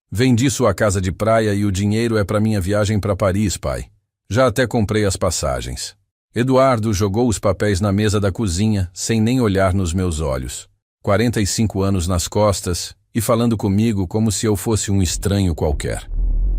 Vendi sua casa de praia e o dinheiro é para minha viagem para Paris, pai. Já até comprei as passagens. Eduardo jogou os papéis na mesa da cozinha, sem nem olhar nos meus olhos. 45 anos nas costas e falando comigo como se eu fosse um estranho qualquer.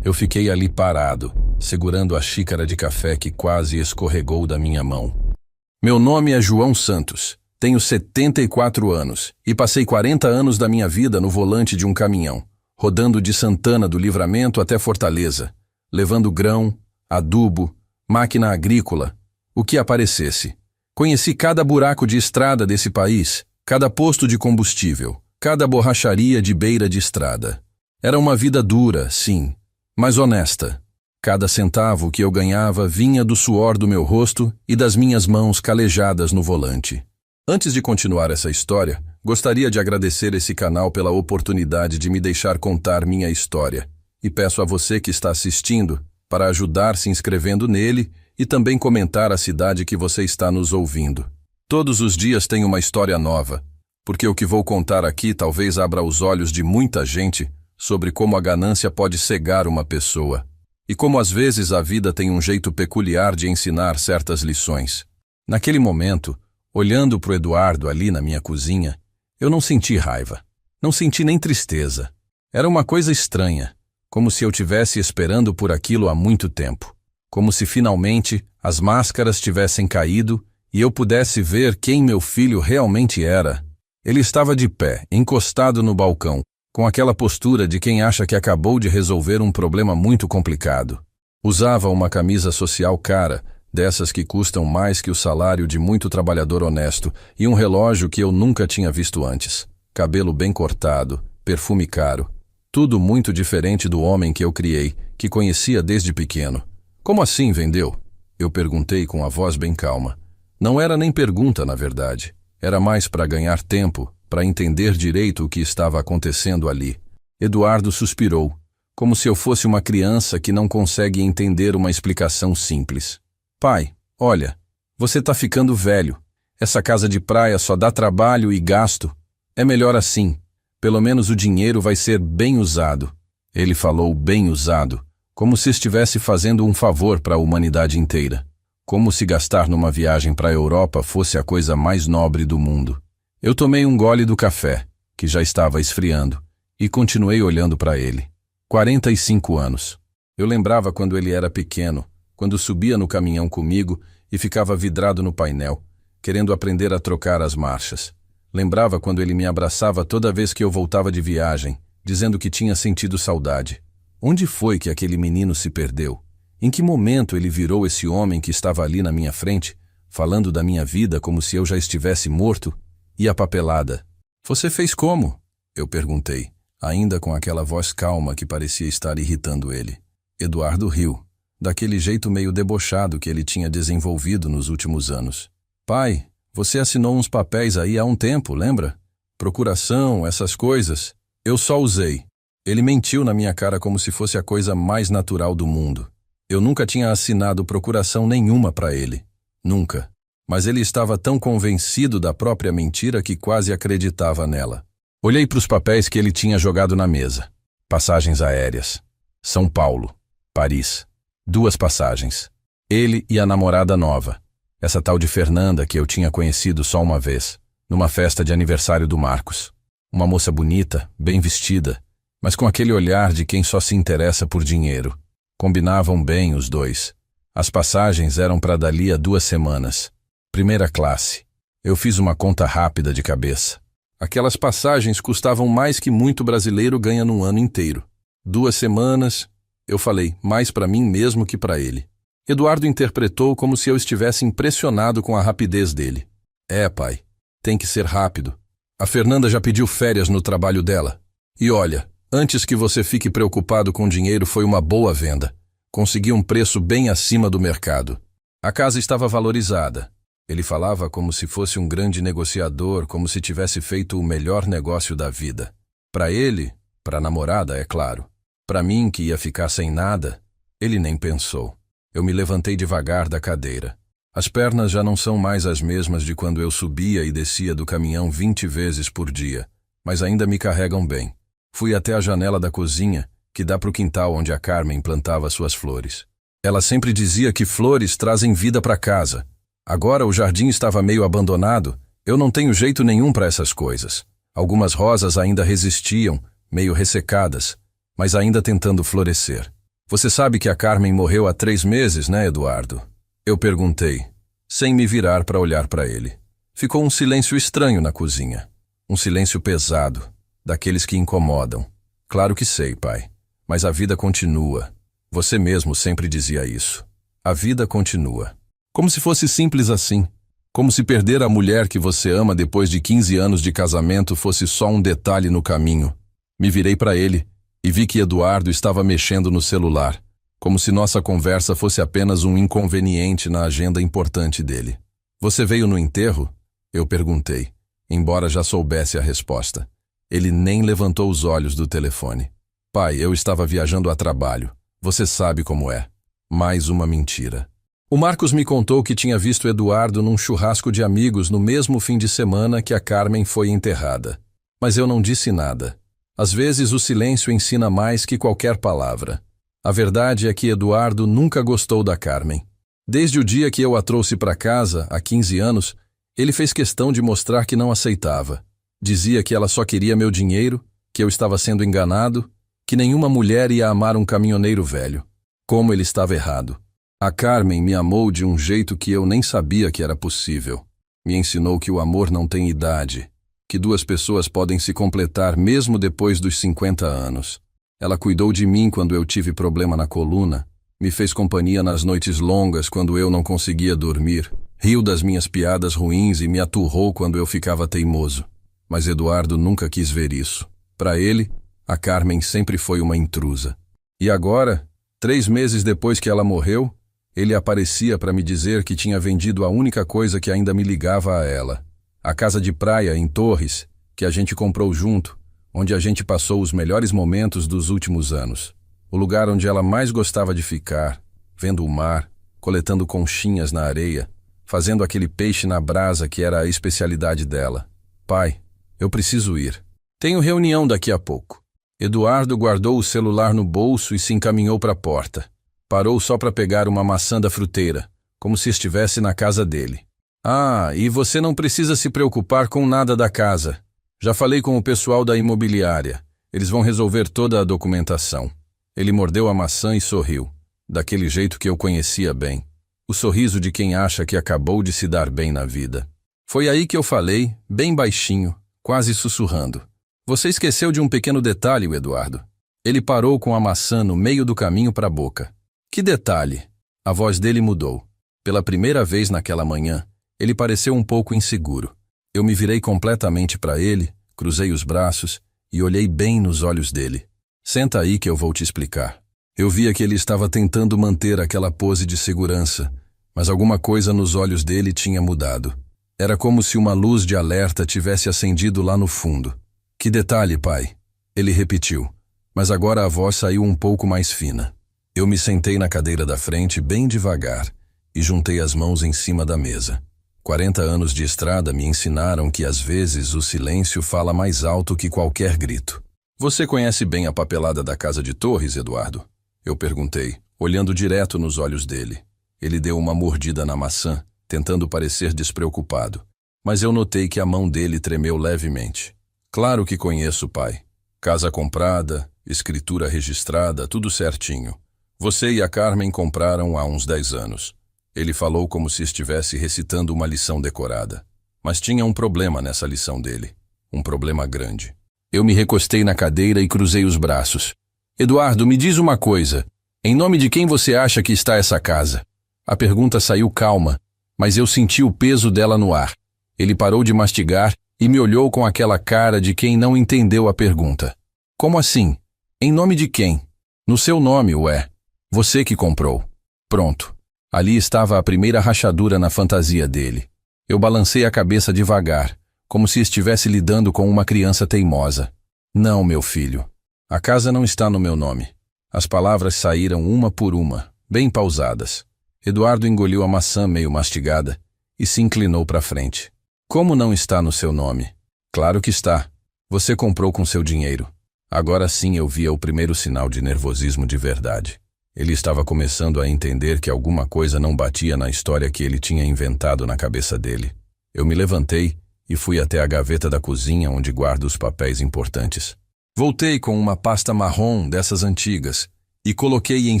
Eu fiquei ali parado, segurando a xícara de café que quase escorregou da minha mão. Meu nome é João Santos, tenho 74 anos e passei 40 anos da minha vida no volante de um caminhão, rodando de Santana do Livramento até Fortaleza, levando grão, adubo, máquina agrícola, o que aparecesse. Conheci cada buraco de estrada desse país, cada posto de combustível, cada borracharia de beira de estrada. Era uma vida dura, sim, mas honesta. Cada centavo que eu ganhava vinha do suor do meu rosto e das minhas mãos calejadas no volante. Antes de continuar essa história, gostaria de agradecer esse canal pela oportunidade de me deixar contar minha história. E peço a você que está assistindo para ajudar se inscrevendo nele e também comentar a cidade que você está nos ouvindo. Todos os dias tem uma história nova, porque o que vou contar aqui talvez abra os olhos de muita gente sobre como a ganância pode cegar uma pessoa. E como às vezes a vida tem um jeito peculiar de ensinar certas lições. Naquele momento, olhando para o Eduardo ali na minha cozinha, eu não senti raiva, não senti nem tristeza. Era uma coisa estranha, como se eu tivesse esperando por aquilo há muito tempo. Como se finalmente as máscaras tivessem caído e eu pudesse ver quem meu filho realmente era. Ele estava de pé, encostado no balcão, com aquela postura de quem acha que acabou de resolver um problema muito complicado. Usava uma camisa social cara, dessas que custam mais que o salário de muito trabalhador honesto, e um relógio que eu nunca tinha visto antes. Cabelo bem cortado, perfume caro. Tudo muito diferente do homem que eu criei, que conhecia desde pequeno. Como assim vendeu? Eu perguntei com a voz bem calma. Não era nem pergunta, na verdade. Era mais para ganhar tempo, para entender direito o que estava acontecendo ali. Eduardo suspirou, como se eu fosse uma criança que não consegue entender uma explicação simples. Pai, olha, você tá ficando velho. Essa casa de praia só dá trabalho e gasto. É melhor assim. Pelo menos o dinheiro vai ser bem usado. Ele falou bem usado, como se estivesse fazendo um favor para a humanidade inteira. Como se gastar numa viagem para a Europa fosse a coisa mais nobre do mundo. Eu tomei um gole do café, que já estava esfriando, e continuei olhando para ele. 45 anos. Eu lembrava quando ele era pequeno, quando subia no caminhão comigo e ficava vidrado no painel, querendo aprender a trocar as marchas. Lembrava quando ele me abraçava toda vez que eu voltava de viagem, dizendo que tinha sentido saudade. Onde foi que aquele menino se perdeu? Em que momento ele virou esse homem que estava ali na minha frente, falando da minha vida como se eu já estivesse morto? E a papelada? Você fez como? Eu perguntei, ainda com aquela voz calma que parecia estar irritando ele. Eduardo riu, daquele jeito meio debochado que ele tinha desenvolvido nos últimos anos. Pai, você assinou uns papéis aí há um tempo, lembra? Procuração, essas coisas. Eu só usei. Ele mentiu na minha cara como se fosse a coisa mais natural do mundo. Eu nunca tinha assinado procuração nenhuma para ele. Nunca. Mas ele estava tão convencido da própria mentira que quase acreditava nela. Olhei para os papéis que ele tinha jogado na mesa. Passagens aéreas. São Paulo. Paris. 2 passagens. Ele e a namorada nova. Essa tal de Fernanda que eu tinha conhecido só uma vez, numa festa de aniversário do Marcos. Uma moça bonita, bem vestida, mas com aquele olhar de quem só se interessa por dinheiro. Combinavam bem os dois. As passagens eram para dali a 2 semanas. Primeira classe. Eu fiz uma conta rápida de cabeça. Aquelas passagens custavam mais que muito brasileiro ganha num ano inteiro. 2 semanas, eu falei, mais para mim mesmo que para ele. Eduardo interpretou como se eu estivesse impressionado com a rapidez dele. É, pai, tem que ser rápido. A Fernanda já pediu férias no trabalho dela. E olha, antes que você fique preocupado com dinheiro, foi uma boa venda. Consegui um preço bem acima do mercado. A casa estava valorizada. Ele falava como se fosse um grande negociador, como se tivesse feito o melhor negócio da vida. Para ele, para a namorada, é claro. Para mim, que ia ficar sem nada, ele nem pensou. Eu me levantei devagar da cadeira. As pernas já não são mais as mesmas de quando eu subia e descia do caminhão 20 vezes por dia, mas ainda me carregam bem. Fui até a janela da cozinha que dá para o quintal onde a Carmen plantava suas flores. Ela sempre dizia que flores trazem vida para casa. Agora o jardim estava meio abandonado, eu não tenho jeito nenhum para essas coisas. Algumas rosas ainda resistiam, meio ressecadas, mas ainda tentando florescer. Você sabe que a Carmen morreu há 3 meses, né, Eduardo? Eu perguntei, sem me virar para olhar para ele. Ficou um silêncio estranho na cozinha. Um silêncio pesado, daqueles que incomodam. Claro que sei, pai. Mas a vida continua. Você mesmo sempre dizia isso. A vida continua. Como se fosse simples assim. Como se perder a mulher que você ama depois de 15 anos de casamento fosse só um detalhe no caminho. Me virei para ele e vi que Eduardo estava mexendo no celular, como se nossa conversa fosse apenas um inconveniente na agenda importante dele. Você veio no enterro? Eu perguntei, embora já soubesse a resposta. Ele nem levantou os olhos do telefone. Pai, eu estava viajando a trabalho. Você sabe como é. Mais uma mentira. O Marcos me contou que tinha visto Eduardo num churrasco de amigos no mesmo fim de semana que a Carmen foi enterrada. Mas eu não disse nada. Às vezes o silêncio ensina mais que qualquer palavra. A verdade é que Eduardo nunca gostou da Carmen. Desde o dia que eu a trouxe para casa, há 15 anos, ele fez questão de mostrar que não aceitava. Dizia que ela só queria meu dinheiro, que eu estava sendo enganado, que nenhuma mulher ia amar um caminhoneiro velho. Como ele estava errado. A Carmen me amou de um jeito que eu nem sabia que era possível. Me ensinou que o amor não tem idade, que 2 pessoas podem se completar mesmo depois dos 50 anos. Ela cuidou de mim quando eu tive problema na coluna, me fez companhia nas noites longas quando eu não conseguia dormir, riu das minhas piadas ruins e me aturrou quando eu ficava teimoso. Mas Eduardo nunca quis ver isso. Para ele, a Carmen sempre foi uma intrusa. E agora, 3 meses depois que ela morreu, ele aparecia para me dizer que tinha vendido a única coisa que ainda me ligava a ela. A casa de praia em Torres, que a gente comprou junto, onde a gente passou os melhores momentos dos últimos anos. O lugar onde ela mais gostava de ficar, vendo o mar, coletando conchinhas na areia, fazendo aquele peixe na brasa que era a especialidade dela. Pai, eu preciso ir. Tenho reunião daqui a pouco. Eduardo guardou o celular no bolso e se encaminhou para a porta. Parou só para pegar uma maçã da fruteira, como se estivesse na casa dele. Ah, e você não precisa se preocupar com nada da casa. Já falei com o pessoal da imobiliária. Eles vão resolver toda a documentação. Ele mordeu a maçã e sorriu, daquele jeito que eu conhecia bem. O sorriso de quem acha que acabou de se dar bem na vida. Foi aí que eu falei, bem baixinho, quase sussurrando. Você esqueceu de um pequeno detalhe, Eduardo. Ele parou com a maçã no meio do caminho para a boca. Que detalhe? A voz dele mudou. Pela primeira vez naquela manhã, ele pareceu um pouco inseguro. Eu me virei completamente para ele, cruzei os braços e olhei bem nos olhos dele. Senta aí que eu vou te explicar. Eu via que ele estava tentando manter aquela pose de segurança, mas alguma coisa nos olhos dele tinha mudado. Era como se uma luz de alerta tivesse acendido lá no fundo. Que detalhe, pai? Ele repetiu, mas agora a voz saiu um pouco mais fina. Eu me sentei na cadeira da frente bem devagar e juntei as mãos em cima da mesa. 40 anos de estrada me ensinaram que às vezes o silêncio fala mais alto que qualquer grito. Você conhece bem a papelada da casa de Torres, Eduardo? Eu perguntei, olhando direto nos olhos dele. Ele deu uma mordida na maçã, tentando parecer despreocupado, mas eu notei que a mão dele tremeu levemente. Claro que conheço, pai. Casa comprada, escritura registrada, tudo certinho. Você e a Carmen compraram há uns 10 anos. Ele falou como se estivesse recitando uma lição decorada. Mas tinha um problema nessa lição dele. Um problema grande. Eu me recostei na cadeira e cruzei os braços. Eduardo, me diz uma coisa. Em nome de quem você acha que está essa casa? A pergunta saiu calma, mas eu senti o peso dela no ar. Ele parou de mastigar e me olhou com aquela cara de quem não entendeu a pergunta. Como assim? Em nome de quem? No seu nome, ué. Você que comprou. Pronto. Ali estava a primeira rachadura na fantasia dele. Eu balancei a cabeça devagar, como se estivesse lidando com uma criança teimosa. Não, meu filho. A casa não está no meu nome. As palavras saíram uma por uma, bem pausadas. Eduardo engoliu a maçã meio mastigada e se inclinou para frente. Como não está no seu nome? Claro que está. Você comprou com seu dinheiro. Agora sim eu via o primeiro sinal de nervosismo de verdade. Ele estava começando a entender que alguma coisa não batia na história que ele tinha inventado na cabeça dele. Eu me levantei e fui até a gaveta da cozinha onde guardo os papéis importantes. Voltei com uma pasta marrom dessas antigas e coloquei em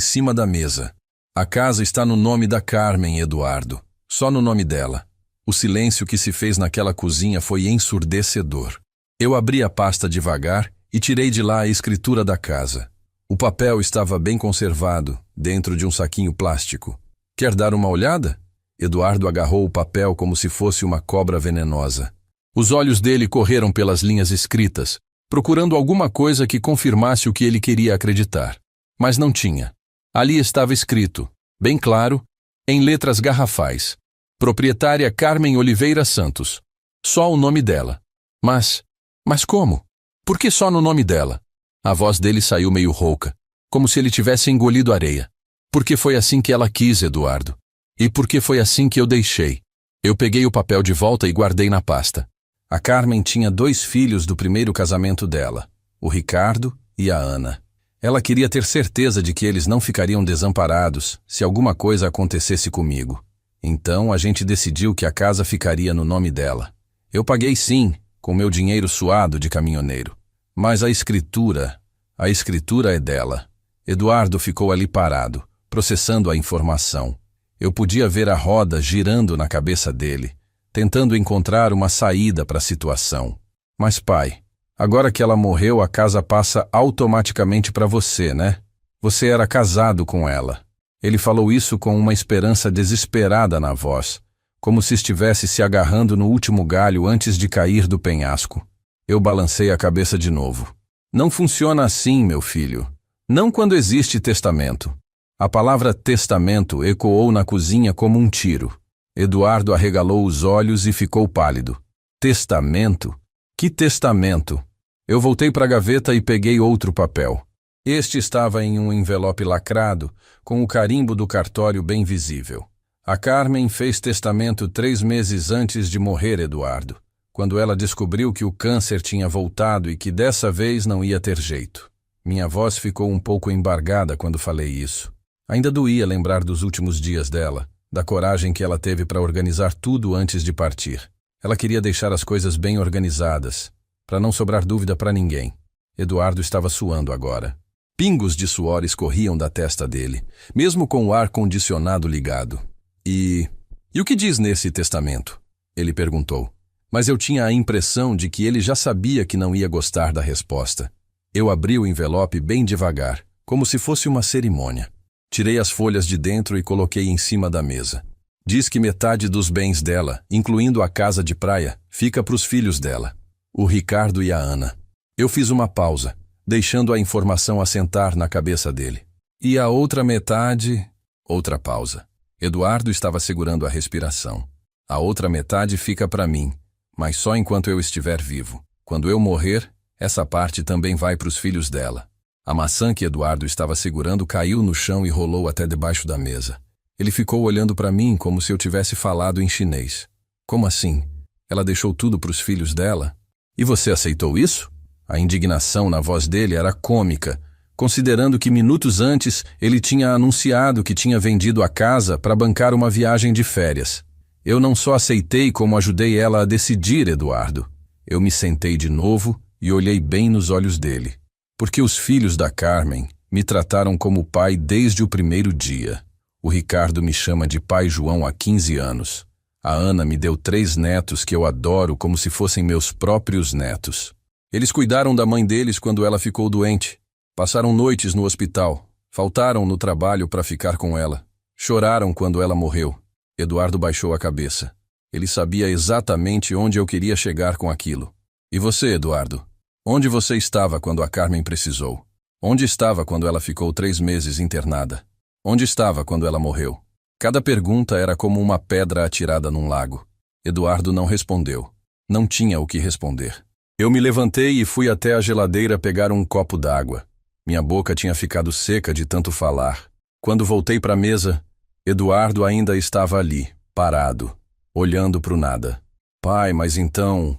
cima da mesa. A casa está no nome da Carmen, Eduardo. Só no nome dela. O silêncio que se fez naquela cozinha foi ensurdecedor. Eu abri a pasta devagar e tirei de lá a escritura da casa. O papel estava bem conservado, dentro de um saquinho plástico. Quer dar uma olhada? Eduardo agarrou o papel como se fosse uma cobra venenosa. Os olhos dele correram pelas linhas escritas, procurando alguma coisa que confirmasse o que ele queria acreditar. Mas não tinha. Ali estava escrito, bem claro, em letras garrafais. Proprietária Carmen Oliveira Santos. Só o nome dela. Mas como? Por que só no nome dela? A voz dele saiu meio rouca, como se ele tivesse engolido areia. Porque foi assim que ela quis, Eduardo. E porque foi assim que eu deixei. Eu peguei o papel de volta e guardei na pasta. A Carmen tinha 2 filhos do primeiro casamento dela, o Ricardo e a Ana. Ela queria ter certeza de que eles não ficariam desamparados se alguma coisa acontecesse comigo. Então a gente decidiu que a casa ficaria no nome dela. Eu paguei sim, com meu dinheiro suado de caminhoneiro. Mas a escritura é dela. Eduardo ficou ali parado, processando a informação. Eu podia ver a roda girando na cabeça dele, tentando encontrar uma saída para a situação. Mas pai, agora que ela morreu, a casa passa automaticamente para você, né? Você era casado com ela. Ele falou isso com uma esperança desesperada na voz, como se estivesse se agarrando no último galho antes de cair do penhasco. Eu balancei a cabeça de novo. Não funciona assim, meu filho. Não quando existe testamento. A palavra testamento ecoou na cozinha como um tiro. Eduardo arregalou os olhos e ficou pálido. Testamento? Que testamento? Eu voltei para a gaveta e peguei outro papel. Este estava em um envelope lacrado, com o carimbo do cartório bem visível. A Carmen fez testamento 3 meses antes de morrer, Eduardo, quando ela descobriu que o câncer tinha voltado e que dessa vez não ia ter jeito. Minha voz ficou um pouco embargada quando falei isso. Ainda doía lembrar dos últimos dias dela, da coragem que ela teve para organizar tudo antes de partir. Ela queria deixar as coisas bem organizadas, para não sobrar dúvida para ninguém. Eduardo estava suando agora. Pingos de suor escorriam da testa dele, mesmo com o ar-condicionado ligado. E o que diz nesse testamento? Ele perguntou. Mas eu tinha a impressão de que ele já sabia que não ia gostar da resposta. Eu abri o envelope bem devagar, como se fosse uma cerimônia. Tirei as folhas de dentro e coloquei em cima da mesa. Diz que metade dos bens dela, incluindo a casa de praia, fica para os filhos dela, o Ricardo e a Ana. Eu fiz uma pausa, deixando a informação assentar na cabeça dele. E a outra metade... Outra pausa. Eduardo estava segurando a respiração. A outra metade fica para mim, mas só enquanto eu estiver vivo. Quando eu morrer, essa parte também vai para os filhos dela. A maçã que Eduardo estava segurando caiu no chão e rolou até debaixo da mesa. Ele ficou olhando para mim como se eu tivesse falado em chinês. Como assim? Ela deixou tudo para os filhos dela? E você aceitou isso? A indignação na voz dele era cômica, considerando que minutos antes ele tinha anunciado que tinha vendido a casa para bancar uma viagem de férias. Eu não só aceitei como ajudei ela a decidir, Eduardo. Eu me sentei de novo e olhei bem nos olhos dele. Porque os filhos da Carmen me trataram como pai desde o primeiro dia. O Ricardo me chama de pai João há 15 anos. A Ana me deu 3 netos que eu adoro como se fossem meus próprios netos. Eles cuidaram da mãe deles quando ela ficou doente. Passaram noites no hospital. Faltaram no trabalho para ficar com ela. Choraram quando ela morreu. Eduardo baixou a cabeça. Ele sabia exatamente onde eu queria chegar com aquilo. E você, Eduardo? Onde você estava quando a Carmen precisou? Onde estava quando ela ficou 3 meses internada? Onde estava quando ela morreu? Cada pergunta era como uma pedra atirada num lago. Eduardo não respondeu. Não tinha o que responder. Eu me levantei e fui até a geladeira pegar um copo d'água. Minha boca tinha ficado seca de tanto falar. Quando voltei para a mesa, Eduardo ainda estava ali, parado, olhando para o nada. Pai, mas então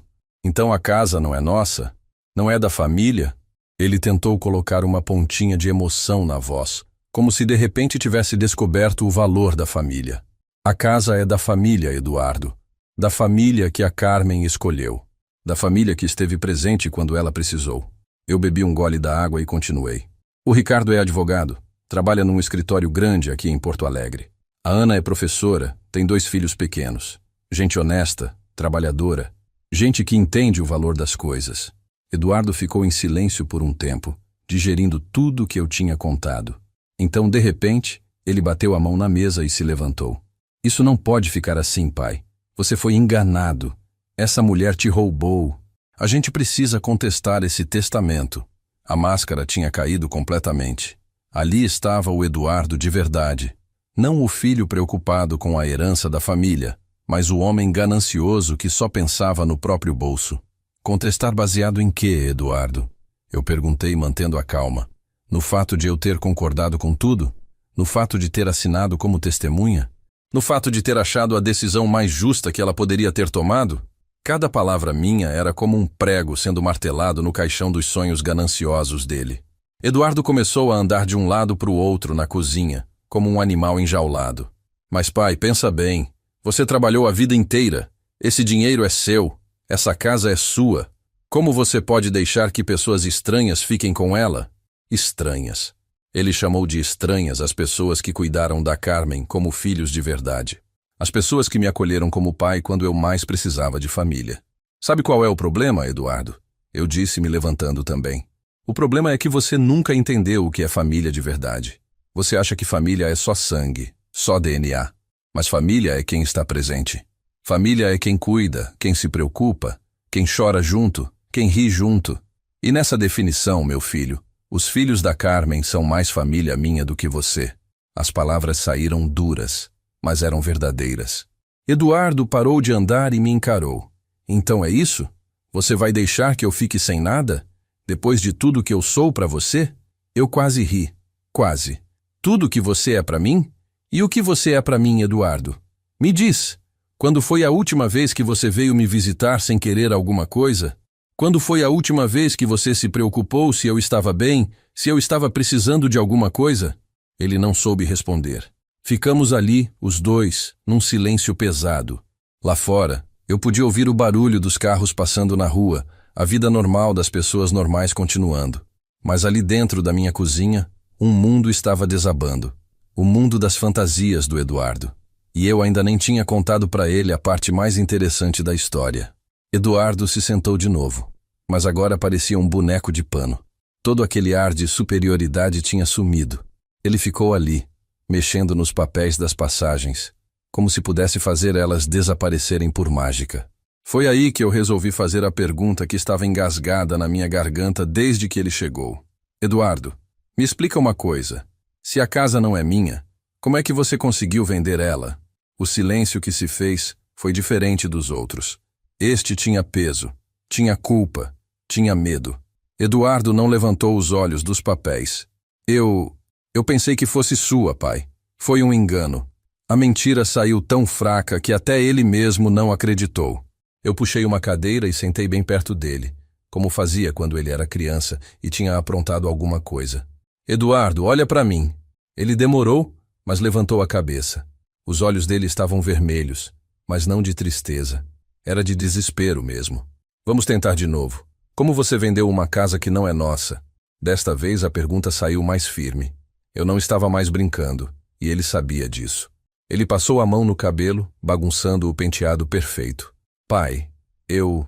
a casa não é nossa? Não é da família? Ele tentou colocar uma pontinha de emoção na voz, como se de repente tivesse descoberto o valor da família. A casa é da família, Eduardo. Da família que a Carmen escolheu. Da família que esteve presente quando ela precisou. Eu bebi um gole da água e continuei. O Ricardo é advogado. Trabalha num escritório grande aqui em Porto Alegre. A Ana é professora, tem 2 filhos pequenos. Gente honesta, trabalhadora. Gente que entende o valor das coisas. Eduardo ficou em silêncio por um tempo, digerindo tudo o que eu tinha contado. Então, de repente, ele bateu a mão na mesa e se levantou. Isso não pode ficar assim, pai. Você foi enganado. Essa mulher te roubou. A gente precisa contestar esse testamento. A máscara tinha caído completamente. Ali estava o Eduardo de verdade. Não o filho preocupado com a herança da família, mas o homem ganancioso que só pensava no próprio bolso. Contestar baseado em quê, Eduardo? Eu perguntei, mantendo a calma. No fato de eu ter concordado com tudo? No fato de ter assinado como testemunha? No fato de ter achado a decisão mais justa que ela poderia ter tomado? Cada palavra minha era como um prego sendo martelado no caixão dos sonhos gananciosos dele. Eduardo começou a andar de um lado para o outro na cozinha, como um animal enjaulado. Mas pai, pensa bem. Você trabalhou a vida inteira. Esse dinheiro é seu. Essa casa é sua. Como você pode deixar que pessoas estranhas fiquem com ela? Estranhas. Ele chamou de estranhas as pessoas que cuidaram da Carmen como filhos de verdade. As pessoas que me acolheram como pai quando eu mais precisava de família. Sabe qual é o problema, Eduardo? Eu disse, me levantando também. O problema é que você nunca entendeu o que é família de verdade. Você acha que família é só sangue, só DNA. Mas família é quem está presente. Família é quem cuida, quem se preocupa, quem chora junto, quem ri junto. E nessa definição, meu filho, os filhos da Carmen são mais família minha do que você. As palavras saíram duras, mas eram verdadeiras. Eduardo parou de andar e me encarou. Então é isso? Você vai deixar que eu fique sem nada? Depois de tudo que eu sou para você? Eu quase ri. Quase. Tudo que você é para mim? E o que você é para mim, Eduardo? Me diz. Quando foi a última vez que você veio me visitar sem querer alguma coisa? Quando foi a última vez que você se preocupou se eu estava bem, se eu estava precisando de alguma coisa? Ele não soube responder. Ficamos ali, os dois, num silêncio pesado. Lá fora, eu podia ouvir o barulho dos carros passando na rua, a vida normal das pessoas normais continuando. Mas ali dentro da minha cozinha, um mundo estava desabando. O mundo das fantasias do Eduardo. E eu ainda nem tinha contado para ele a parte mais interessante da história. Eduardo se sentou de novo, mas agora parecia um boneco de pano. Todo aquele ar de superioridade tinha sumido. Ele ficou ali, mexendo nos papéis das passagens, como se pudesse fazer elas desaparecerem por mágica. Foi aí que eu resolvi fazer a pergunta que estava engasgada na minha garganta desde que ele chegou. Eduardo, me explica uma coisa. Se a casa não é minha, como é que você conseguiu vender ela? O silêncio que se fez foi diferente dos outros. Este tinha peso, tinha culpa, tinha medo. Eduardo não levantou os olhos dos papéis. Eu pensei que fosse sua, pai. Foi um engano. A mentira saiu tão fraca que até ele mesmo não acreditou. Eu puxei uma cadeira e sentei bem perto dele, como fazia quando ele era criança e tinha aprontado alguma coisa. Eduardo, olha para mim. Ele demorou, mas levantou a cabeça. Os olhos dele estavam vermelhos, mas não de tristeza. Era de desespero mesmo. Vamos tentar de novo. Como você vendeu uma casa que não é nossa? Desta vez a pergunta saiu mais firme. Eu não estava mais brincando, e ele sabia disso. Ele passou a mão no cabelo, bagunçando o penteado perfeito. Pai, eu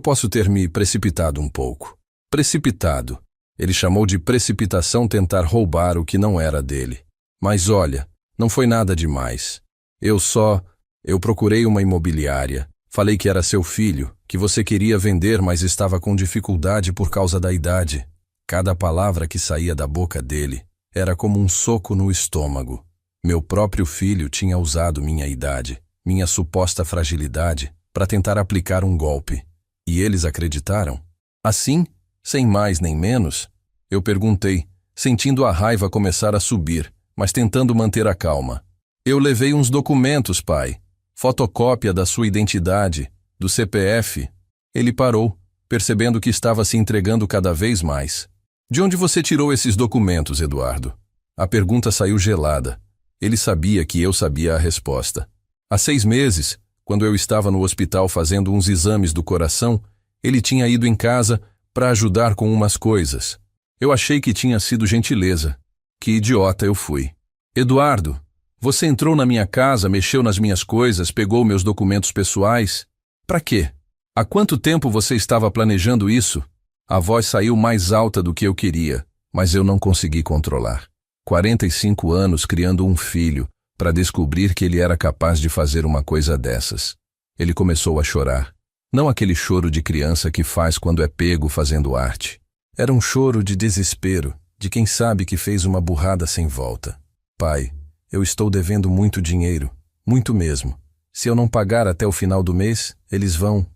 posso ter me precipitado um pouco. Precipitado. Ele chamou de precipitação tentar roubar o que não era dele. Mas olha, não foi nada demais. Eu procurei uma imobiliária. Falei que era seu filho, que você queria vender, mas estava com dificuldade por causa da idade. Cada palavra que saía da boca dele era como um soco no estômago. Meu próprio filho tinha usado minha idade, minha suposta fragilidade, para tentar aplicar um golpe. E eles acreditaram? Assim, sem mais nem menos, eu perguntei, sentindo a raiva começar a subir, mas tentando manter a calma. Eu levei uns documentos, pai. Fotocópia da sua identidade, do CPF. Ele parou, percebendo que estava se entregando cada vez mais. De onde você tirou esses documentos, Eduardo? A pergunta saiu gelada. Ele sabia que eu sabia a resposta. Há 6 meses, quando eu estava no hospital fazendo uns exames do coração, ele tinha ido em casa para ajudar com umas coisas. Eu achei que tinha sido gentileza. Que idiota eu fui. Eduardo, você entrou na minha casa, mexeu nas minhas coisas, pegou meus documentos pessoais. Para quê? Há quanto tempo você estava planejando isso? A voz saiu mais alta do que eu queria, mas eu não consegui controlar. 45 anos criando um filho, para descobrir que ele era capaz de fazer uma coisa dessas. Ele começou a chorar. Não aquele choro de criança que faz quando é pego fazendo arte. Era um choro de desespero, de quem sabe que fez uma burrada sem volta. Pai, eu estou devendo muito dinheiro, muito mesmo. Se eu não pagar até o final do mês, eles vão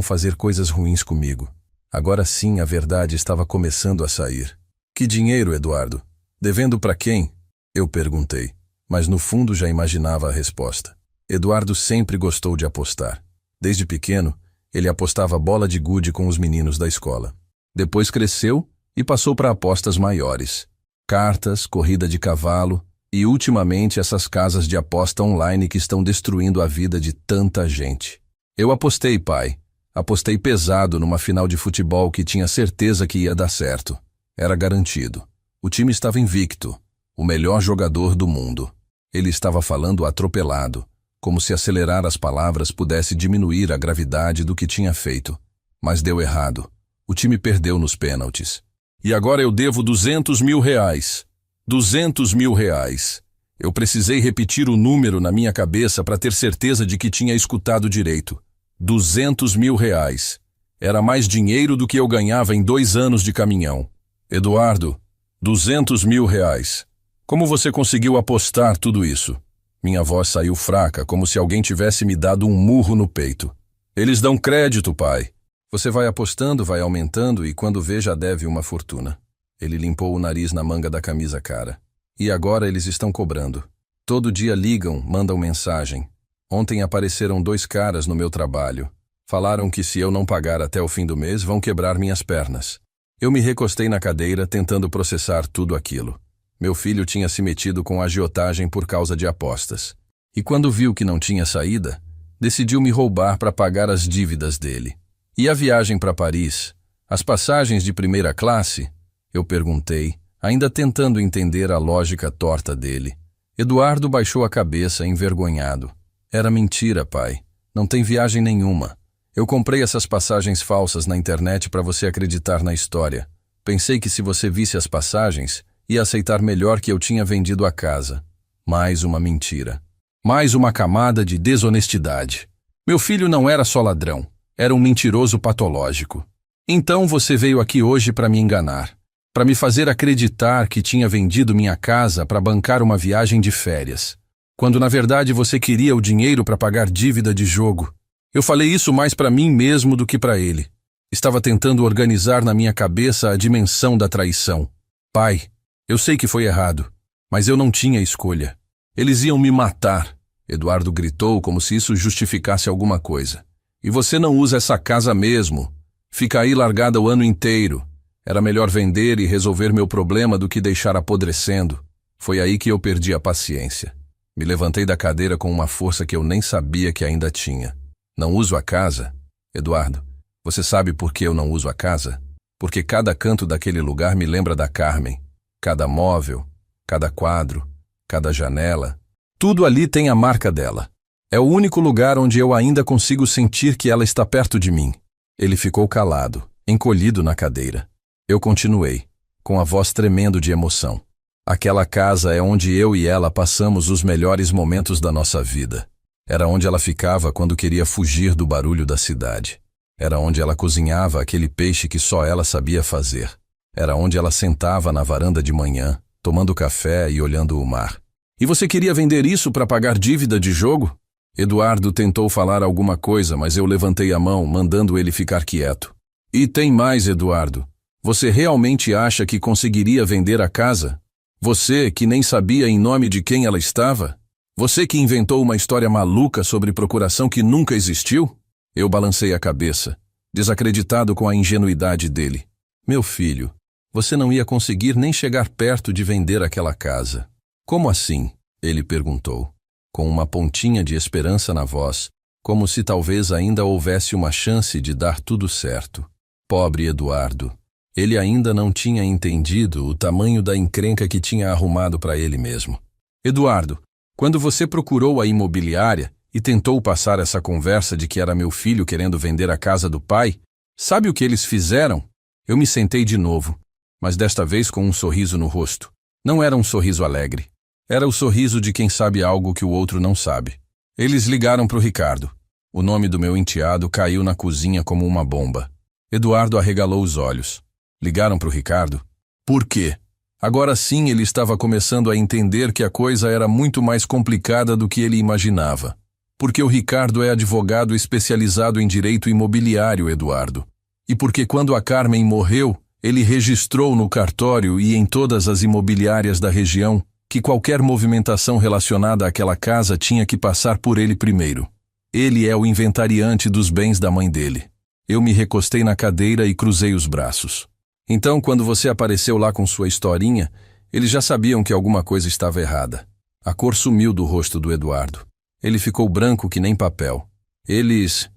fazer coisas ruins comigo. Agora sim a verdade estava começando a sair. Que dinheiro, Eduardo? Devendo para quem? Eu perguntei, mas no fundo já imaginava a resposta. Eduardo sempre gostou de apostar. Desde pequeno, ele apostava bola de gude com os meninos da escola. Depois cresceu e passou para apostas maiores. Cartas, corrida de cavalo e, ultimamente, essas casas de aposta online que estão destruindo a vida de tanta gente. Eu apostei, pai. Apostei pesado numa final de futebol que tinha certeza que ia dar certo. Era garantido. O time estava invicto. O melhor jogador do mundo. Ele estava falando atropelado, como se acelerar as palavras pudesse diminuir a gravidade do que tinha feito. Mas deu errado. O time perdeu nos pênaltis. E agora eu devo 200 mil reais. 200 mil reais. Eu precisei repetir o número na minha cabeça para ter certeza de que tinha escutado direito. 200 mil reais. Era mais dinheiro do que eu ganhava em 2 anos de caminhão. Eduardo, 200 mil reais. Como você conseguiu apostar tudo isso? Minha voz saiu fraca, como se alguém tivesse me dado um murro no peito. Eles dão crédito, pai. Você vai apostando, vai aumentando e quando vê já deve uma fortuna. Ele limpou o nariz na manga da camisa cara. E agora eles estão cobrando. Todo dia ligam, mandam mensagem. Ontem apareceram 2 caras no meu trabalho. Falaram que se eu não pagar até o fim do mês, vão quebrar minhas pernas. Eu me recostei na cadeira, tentando processar tudo aquilo. Meu filho tinha se metido com agiotagem por causa de apostas. E quando viu que não tinha saída, decidiu me roubar para pagar as dívidas dele. E a viagem para Paris? As passagens de primeira classe? Eu perguntei, ainda tentando entender a lógica torta dele. Eduardo baixou a cabeça, envergonhado. Era mentira, pai. Não tem viagem nenhuma. Eu comprei essas passagens falsas na internet para você acreditar na história. Pensei que se você visse as passagens, ia aceitar melhor que eu tinha vendido a casa. Mais uma mentira. Mais uma camada de desonestidade. Meu filho não era só ladrão. Era um mentiroso patológico. Então você veio aqui hoje para me enganar. Para me fazer acreditar que tinha vendido minha casa para bancar uma viagem de férias. Quando na verdade você queria o dinheiro para pagar dívida de jogo. Eu falei isso mais para mim mesmo do que para ele. Estava tentando organizar na minha cabeça a dimensão da traição. Pai, eu sei que foi errado, mas eu não tinha escolha. Eles iam me matar. Eduardo gritou como se isso justificasse alguma coisa. E você não usa essa casa mesmo. Fica aí largada o ano inteiro. Era melhor vender e resolver meu problema do que deixar apodrecendo. Foi aí que eu perdi a paciência. Me levantei da cadeira com uma força que eu nem sabia que ainda tinha. Não uso a casa? Eduardo, você sabe por que eu não uso a casa? Porque cada canto daquele lugar me lembra da Carmen. Cada móvel, cada quadro, cada janela. Tudo ali tem a marca dela. É o único lugar onde eu ainda consigo sentir que ela está perto de mim. Ele ficou calado, encolhido na cadeira. Eu continuei, com a voz tremendo de emoção. Aquela casa é onde eu e ela passamos os melhores momentos da nossa vida. Era onde ela ficava quando queria fugir do barulho da cidade. Era onde ela cozinhava aquele peixe que só ela sabia fazer. Era onde ela sentava na varanda de manhã, tomando café e olhando o mar. E você queria vender isso para pagar dívida de jogo? Eduardo tentou falar alguma coisa, mas eu levantei a mão, mandando ele ficar quieto. E tem mais, Eduardo. Você realmente acha que conseguiria vender a casa? Você que nem sabia em nome de quem ela estava? Você que inventou uma história maluca sobre procuração que nunca existiu? Eu balancei a cabeça, desacreditado com a ingenuidade dele. Meu filho, Você não ia conseguir nem chegar perto de vender aquela casa. Como assim? Ele perguntou, com uma pontinha de esperança na voz, como se talvez ainda houvesse uma chance de dar tudo certo. Pobre Eduardo. Ele ainda não tinha entendido o tamanho da encrenca que tinha arrumado para ele mesmo. Eduardo, quando você procurou a imobiliária e tentou passar essa conversa de que era meu filho querendo vender a casa do pai, sabe o que eles fizeram? Eu me sentei de novo, mas desta vez com um sorriso no rosto. Não era um sorriso alegre. Era o sorriso de quem sabe algo que o outro não sabe. Eles ligaram para o Ricardo. O nome do meu enteado caiu na cozinha como uma bomba. Eduardo arregalou os olhos. Ligaram para o Ricardo? Por quê? Agora sim ele estava começando a entender que a coisa era muito mais complicada do que ele imaginava. Porque o Ricardo é advogado especializado em direito imobiliário, Eduardo. E porque quando a Carmen morreu, ele registrou no cartório e em todas as imobiliárias da região que qualquer movimentação relacionada àquela casa tinha que passar por ele primeiro. Ele é o inventariante dos bens da mãe dele. Eu me recostei na cadeira e cruzei os braços. Então, quando você apareceu lá com sua historinha, eles já sabiam que alguma coisa estava errada. A cor sumiu do rosto do Eduardo. Ele ficou branco que nem papel. Eles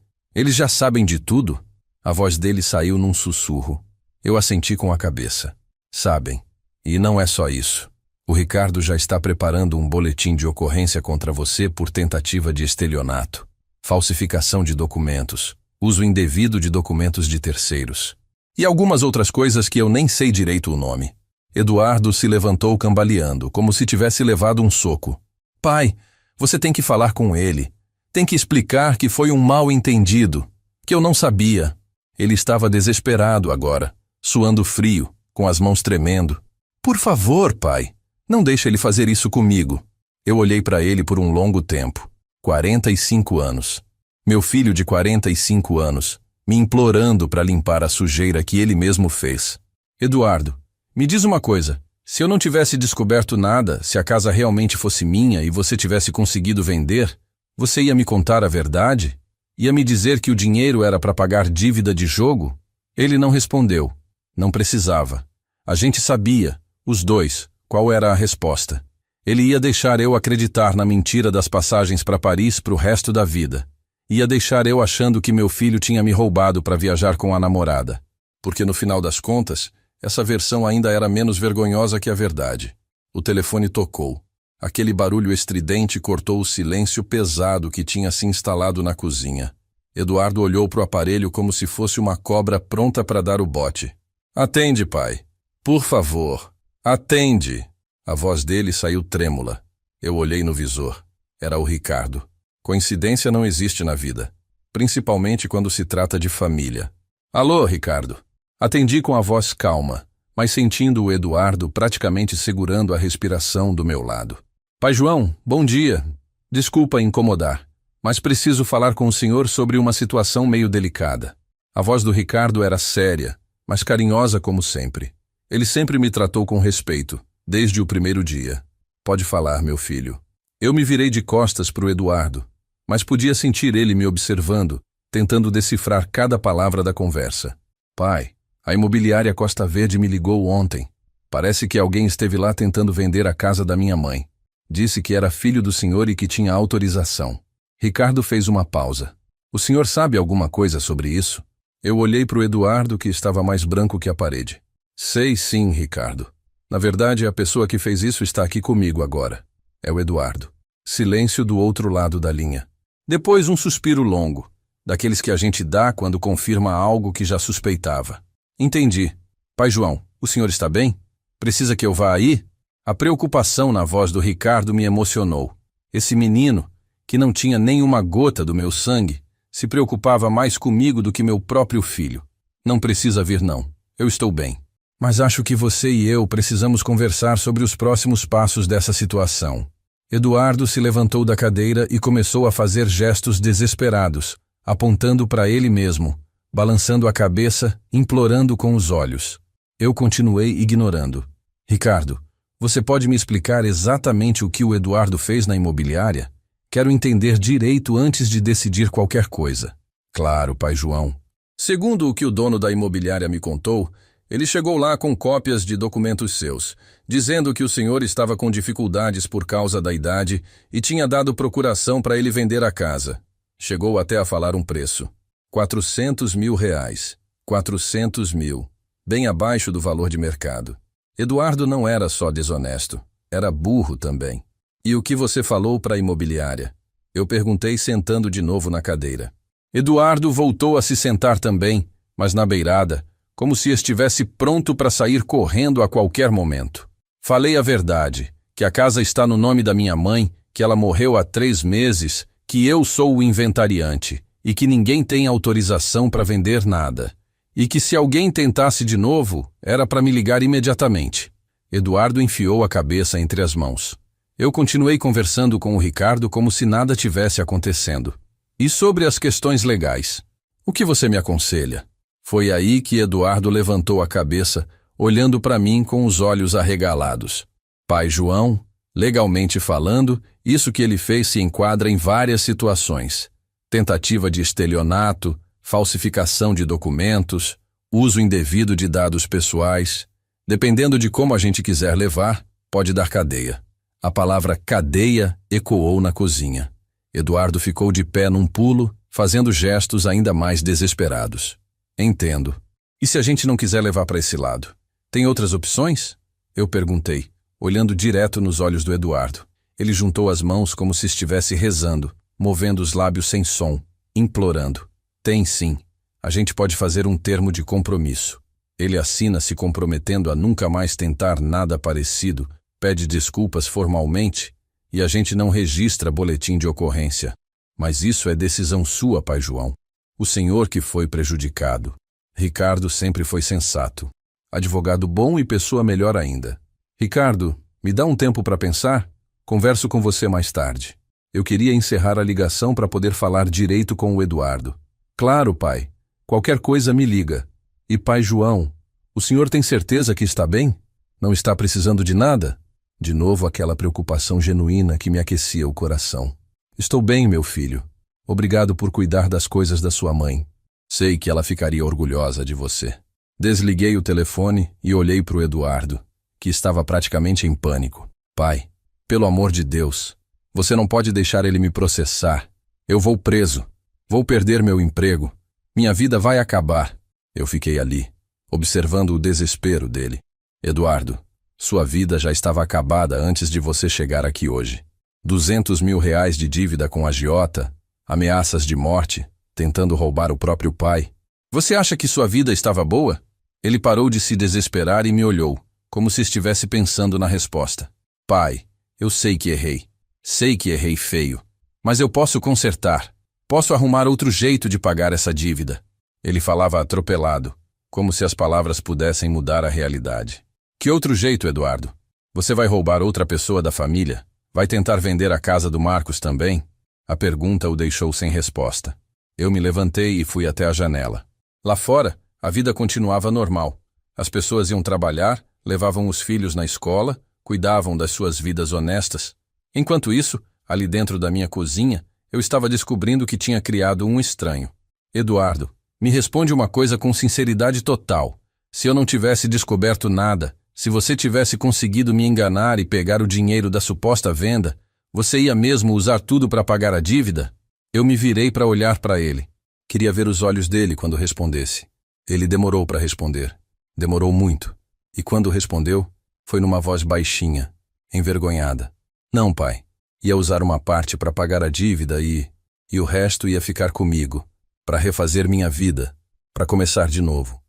já sabem de tudo? A voz dele saiu num sussurro. Eu assenti com a cabeça. Sabem. E não é só isso. O Ricardo já está preparando um boletim de ocorrência contra você por tentativa de estelionato, falsificação de documentos, uso indevido de documentos de terceiros. E algumas outras coisas que eu nem sei direito o nome. Eduardo se levantou cambaleando, como se tivesse levado um soco. Pai, você tem que falar com ele. Tem que explicar que foi um mal-entendido, que eu não sabia. Ele estava desesperado agora, suando frio, com as mãos tremendo. Por favor, pai, não deixe ele fazer isso comigo. Eu olhei para ele por um longo tempo. 45 anos. Meu filho de 45 anos, me implorando para limpar a sujeira que ele mesmo fez. Eduardo, me diz uma coisa. Se eu não tivesse descoberto nada, se a casa realmente fosse minha e você tivesse conseguido vender, você ia me contar a verdade? Ia me dizer que o dinheiro era para pagar dívida de jogo? Ele não respondeu. Não precisava. A gente sabia, os dois, qual era a resposta. Ele ia deixar eu acreditar na mentira das passagens para Paris para o resto da vida. Ia deixar eu achando que meu filho tinha me roubado para viajar com a namorada. Porque no final das contas, essa versão ainda era menos vergonhosa que a verdade. O telefone tocou. Aquele barulho estridente cortou o silêncio pesado que tinha se instalado na cozinha. Eduardo olhou para o aparelho como se fosse uma cobra pronta para dar o bote. Atende, pai. Por favor. Atende. A voz dele saiu trêmula. Eu olhei no visor. Era o Ricardo. Coincidência não existe na vida, principalmente quando se trata de família. Alô, Ricardo. Atendi com a voz calma, mas sentindo o Eduardo praticamente segurando a respiração do meu lado. Pai João, bom dia. Desculpa incomodar, mas preciso falar com o senhor sobre uma situação meio delicada. A voz do Ricardo era séria, mas carinhosa como sempre. Ele sempre me tratou com respeito, desde o primeiro dia. Pode falar, meu filho. Eu me virei de costas para o Eduardo, mas podia sentir ele me observando, tentando decifrar cada palavra da conversa. Pai, a imobiliária Costa Verde me ligou ontem. Parece que alguém esteve lá tentando vender a casa da minha mãe. Disse que era filho do senhor e que tinha autorização. Ricardo fez uma pausa. O senhor sabe alguma coisa sobre isso? Eu olhei para o Eduardo, que estava mais branco que a parede. Sei sim, Ricardo. Na verdade, a pessoa que fez isso está aqui comigo agora. É o Eduardo. Silêncio do outro lado da linha. Depois um suspiro longo, daqueles que a gente dá quando confirma algo que já suspeitava. Entendi. Pai João, o senhor está bem? Precisa que eu vá aí? A preocupação na voz do Ricardo me emocionou. Esse menino, que não tinha nenhuma gota do meu sangue, se preocupava mais comigo do que meu próprio filho. Não precisa vir não. Eu estou bem. Mas acho que você e eu precisamos conversar sobre os próximos passos dessa situação. Eduardo se levantou da cadeira e começou a fazer gestos desesperados, apontando para ele mesmo, balançando a cabeça, implorando com os olhos. Eu continuei ignorando. Ricardo, você pode me explicar exatamente o que o Eduardo fez na imobiliária? Quero entender direito antes de decidir qualquer coisa. Claro, pai João. Segundo o que o dono da imobiliária me contou, Ele chegou lá com cópias de documentos seus, dizendo que o senhor estava com dificuldades por causa da idade e tinha dado procuração para ele vender a casa. Chegou até a falar um preço. 400 mil reais. 400 mil. Bem abaixo do valor de mercado. Eduardo não era só desonesto, era burro também. E o que você falou para a imobiliária? Eu perguntei sentando de novo na cadeira. Eduardo voltou a se sentar também, mas na beirada, como se estivesse pronto para sair correndo a qualquer momento. Falei a verdade, que a casa está no nome da minha mãe, que ela morreu há 3 meses, que eu sou o inventariante e que ninguém tem autorização para vender nada. E que se alguém tentasse de novo, era para me ligar imediatamente. Eduardo enfiou a cabeça entre as mãos. Eu continuei conversando com o Ricardo como se nada tivesse acontecendo. E sobre as questões legais? O que você me aconselha? Foi aí que Eduardo levantou a cabeça, olhando para mim com os olhos arregalados. Pai João, legalmente falando, isso que ele fez se enquadra em várias situações. Tentativa de estelionato, falsificação de documentos, uso indevido de dados pessoais. Dependendo de como a gente quiser levar, pode dar cadeia. A palavra cadeia ecoou na cozinha. Eduardo ficou de pé num pulo, fazendo gestos ainda mais desesperados. Entendo. E se a gente não quiser levar para esse lado? Tem outras opções? Eu perguntei, olhando direto nos olhos do Eduardo. Ele juntou as mãos como se estivesse rezando, movendo os lábios sem som, implorando. Tem sim. A gente pode fazer um termo de compromisso. Ele assina se comprometendo a nunca mais tentar nada parecido, pede desculpas formalmente e a gente não registra boletim de ocorrência. Mas isso é decisão sua, pai João. O senhor que foi prejudicado. Ricardo sempre foi sensato. Advogado bom e pessoa melhor ainda. Ricardo, me dá um tempo para pensar? Converso com você mais tarde. Eu queria encerrar a ligação para poder falar direito com o Eduardo. Claro, pai. Qualquer coisa me liga. E pai João, o senhor tem certeza que está bem? Não está precisando de nada? De novo aquela preocupação genuína que me aquecia o coração. Estou bem, meu filho. Obrigado por cuidar das coisas da sua mãe. Sei que ela ficaria orgulhosa de você. Desliguei o telefone e olhei para o Eduardo, que estava praticamente em pânico. Pai, pelo amor de Deus, você não pode deixar ele me processar. Eu vou preso. Vou perder meu emprego. Minha vida vai acabar. Eu fiquei ali, observando o desespero dele. Eduardo, sua vida já estava acabada antes de você chegar aqui hoje. 200 mil reais de dívida com a agiota, ameaças de morte, tentando roubar o próprio pai. Você acha que sua vida estava boa? Ele parou de se desesperar e me olhou, como se estivesse pensando na resposta. Pai, eu sei que errei. Sei que errei feio. Mas eu posso consertar. Posso arrumar outro jeito de pagar essa dívida. Ele falava atropelado, como se as palavras pudessem mudar a realidade. Que outro jeito, Eduardo? Você vai roubar outra pessoa da família? Vai tentar vender a casa do Marcos também? A pergunta o deixou sem resposta. Eu me levantei e fui até a janela. Lá fora, a vida continuava normal. As pessoas iam trabalhar, levavam os filhos na escola, cuidavam das suas vidas honestas. Enquanto isso, ali dentro da minha cozinha, eu estava descobrindo que tinha criado um estranho. Eduardo, me responde uma coisa com sinceridade total. Se eu não tivesse descoberto nada, se você tivesse conseguido me enganar e pegar o dinheiro da suposta venda, você ia mesmo usar tudo para pagar a dívida? Eu me virei para olhar para ele. Queria ver os olhos dele quando respondesse. Ele demorou para responder. Demorou muito. E quando respondeu, foi numa voz baixinha, envergonhada. Não, pai. Ia usar uma parte para pagar a dívida e o resto ia ficar comigo, para refazer minha vida, para começar de novo,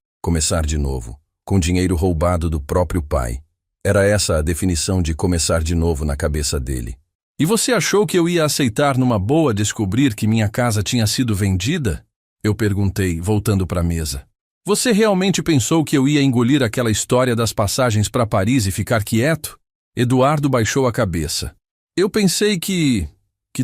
com dinheiro roubado do próprio pai. Era essa a definição de começar de novo na cabeça dele. E você achou que eu ia aceitar numa boa descobrir que minha casa tinha sido vendida? Eu perguntei, voltando para a mesa. Você realmente pensou que eu ia engolir aquela história das passagens para Paris e ficar quieto? Eduardo baixou a cabeça. Eu pensei que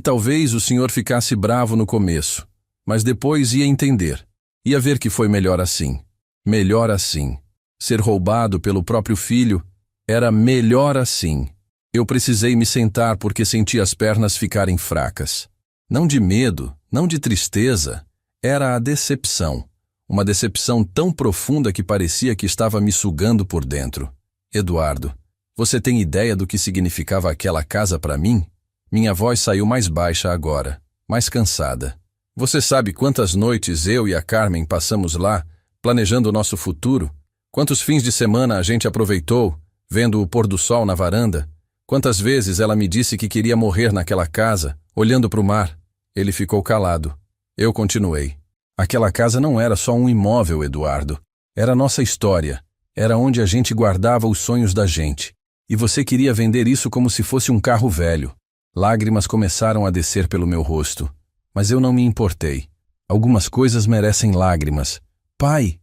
talvez o senhor ficasse bravo no começo, mas depois ia entender. Ia ver que foi melhor assim. Melhor assim. Ser roubado pelo próprio filho era melhor assim. Eu precisei me sentar porque senti as pernas ficarem fracas. Não de medo, não de tristeza. Era a decepção. Uma decepção tão profunda que parecia que estava me sugando por dentro. Eduardo, você tem ideia do que significava aquela casa para mim? Minha voz saiu mais baixa agora, mais cansada. Você sabe quantas noites eu e a Carmen passamos lá, planejando o nosso futuro? Quantos fins de semana a gente aproveitou, vendo o pôr do sol na varanda? Quantas vezes ela me disse que queria morrer naquela casa, olhando para o mar? Ele ficou calado. Eu continuei. Aquela casa não era só um imóvel, Eduardo. Era nossa história. Era onde a gente guardava os sonhos da gente. E você queria vender isso como se fosse um carro velho. Lágrimas começaram a descer pelo meu rosto. Mas eu não me importei. Algumas coisas merecem lágrimas. Pai,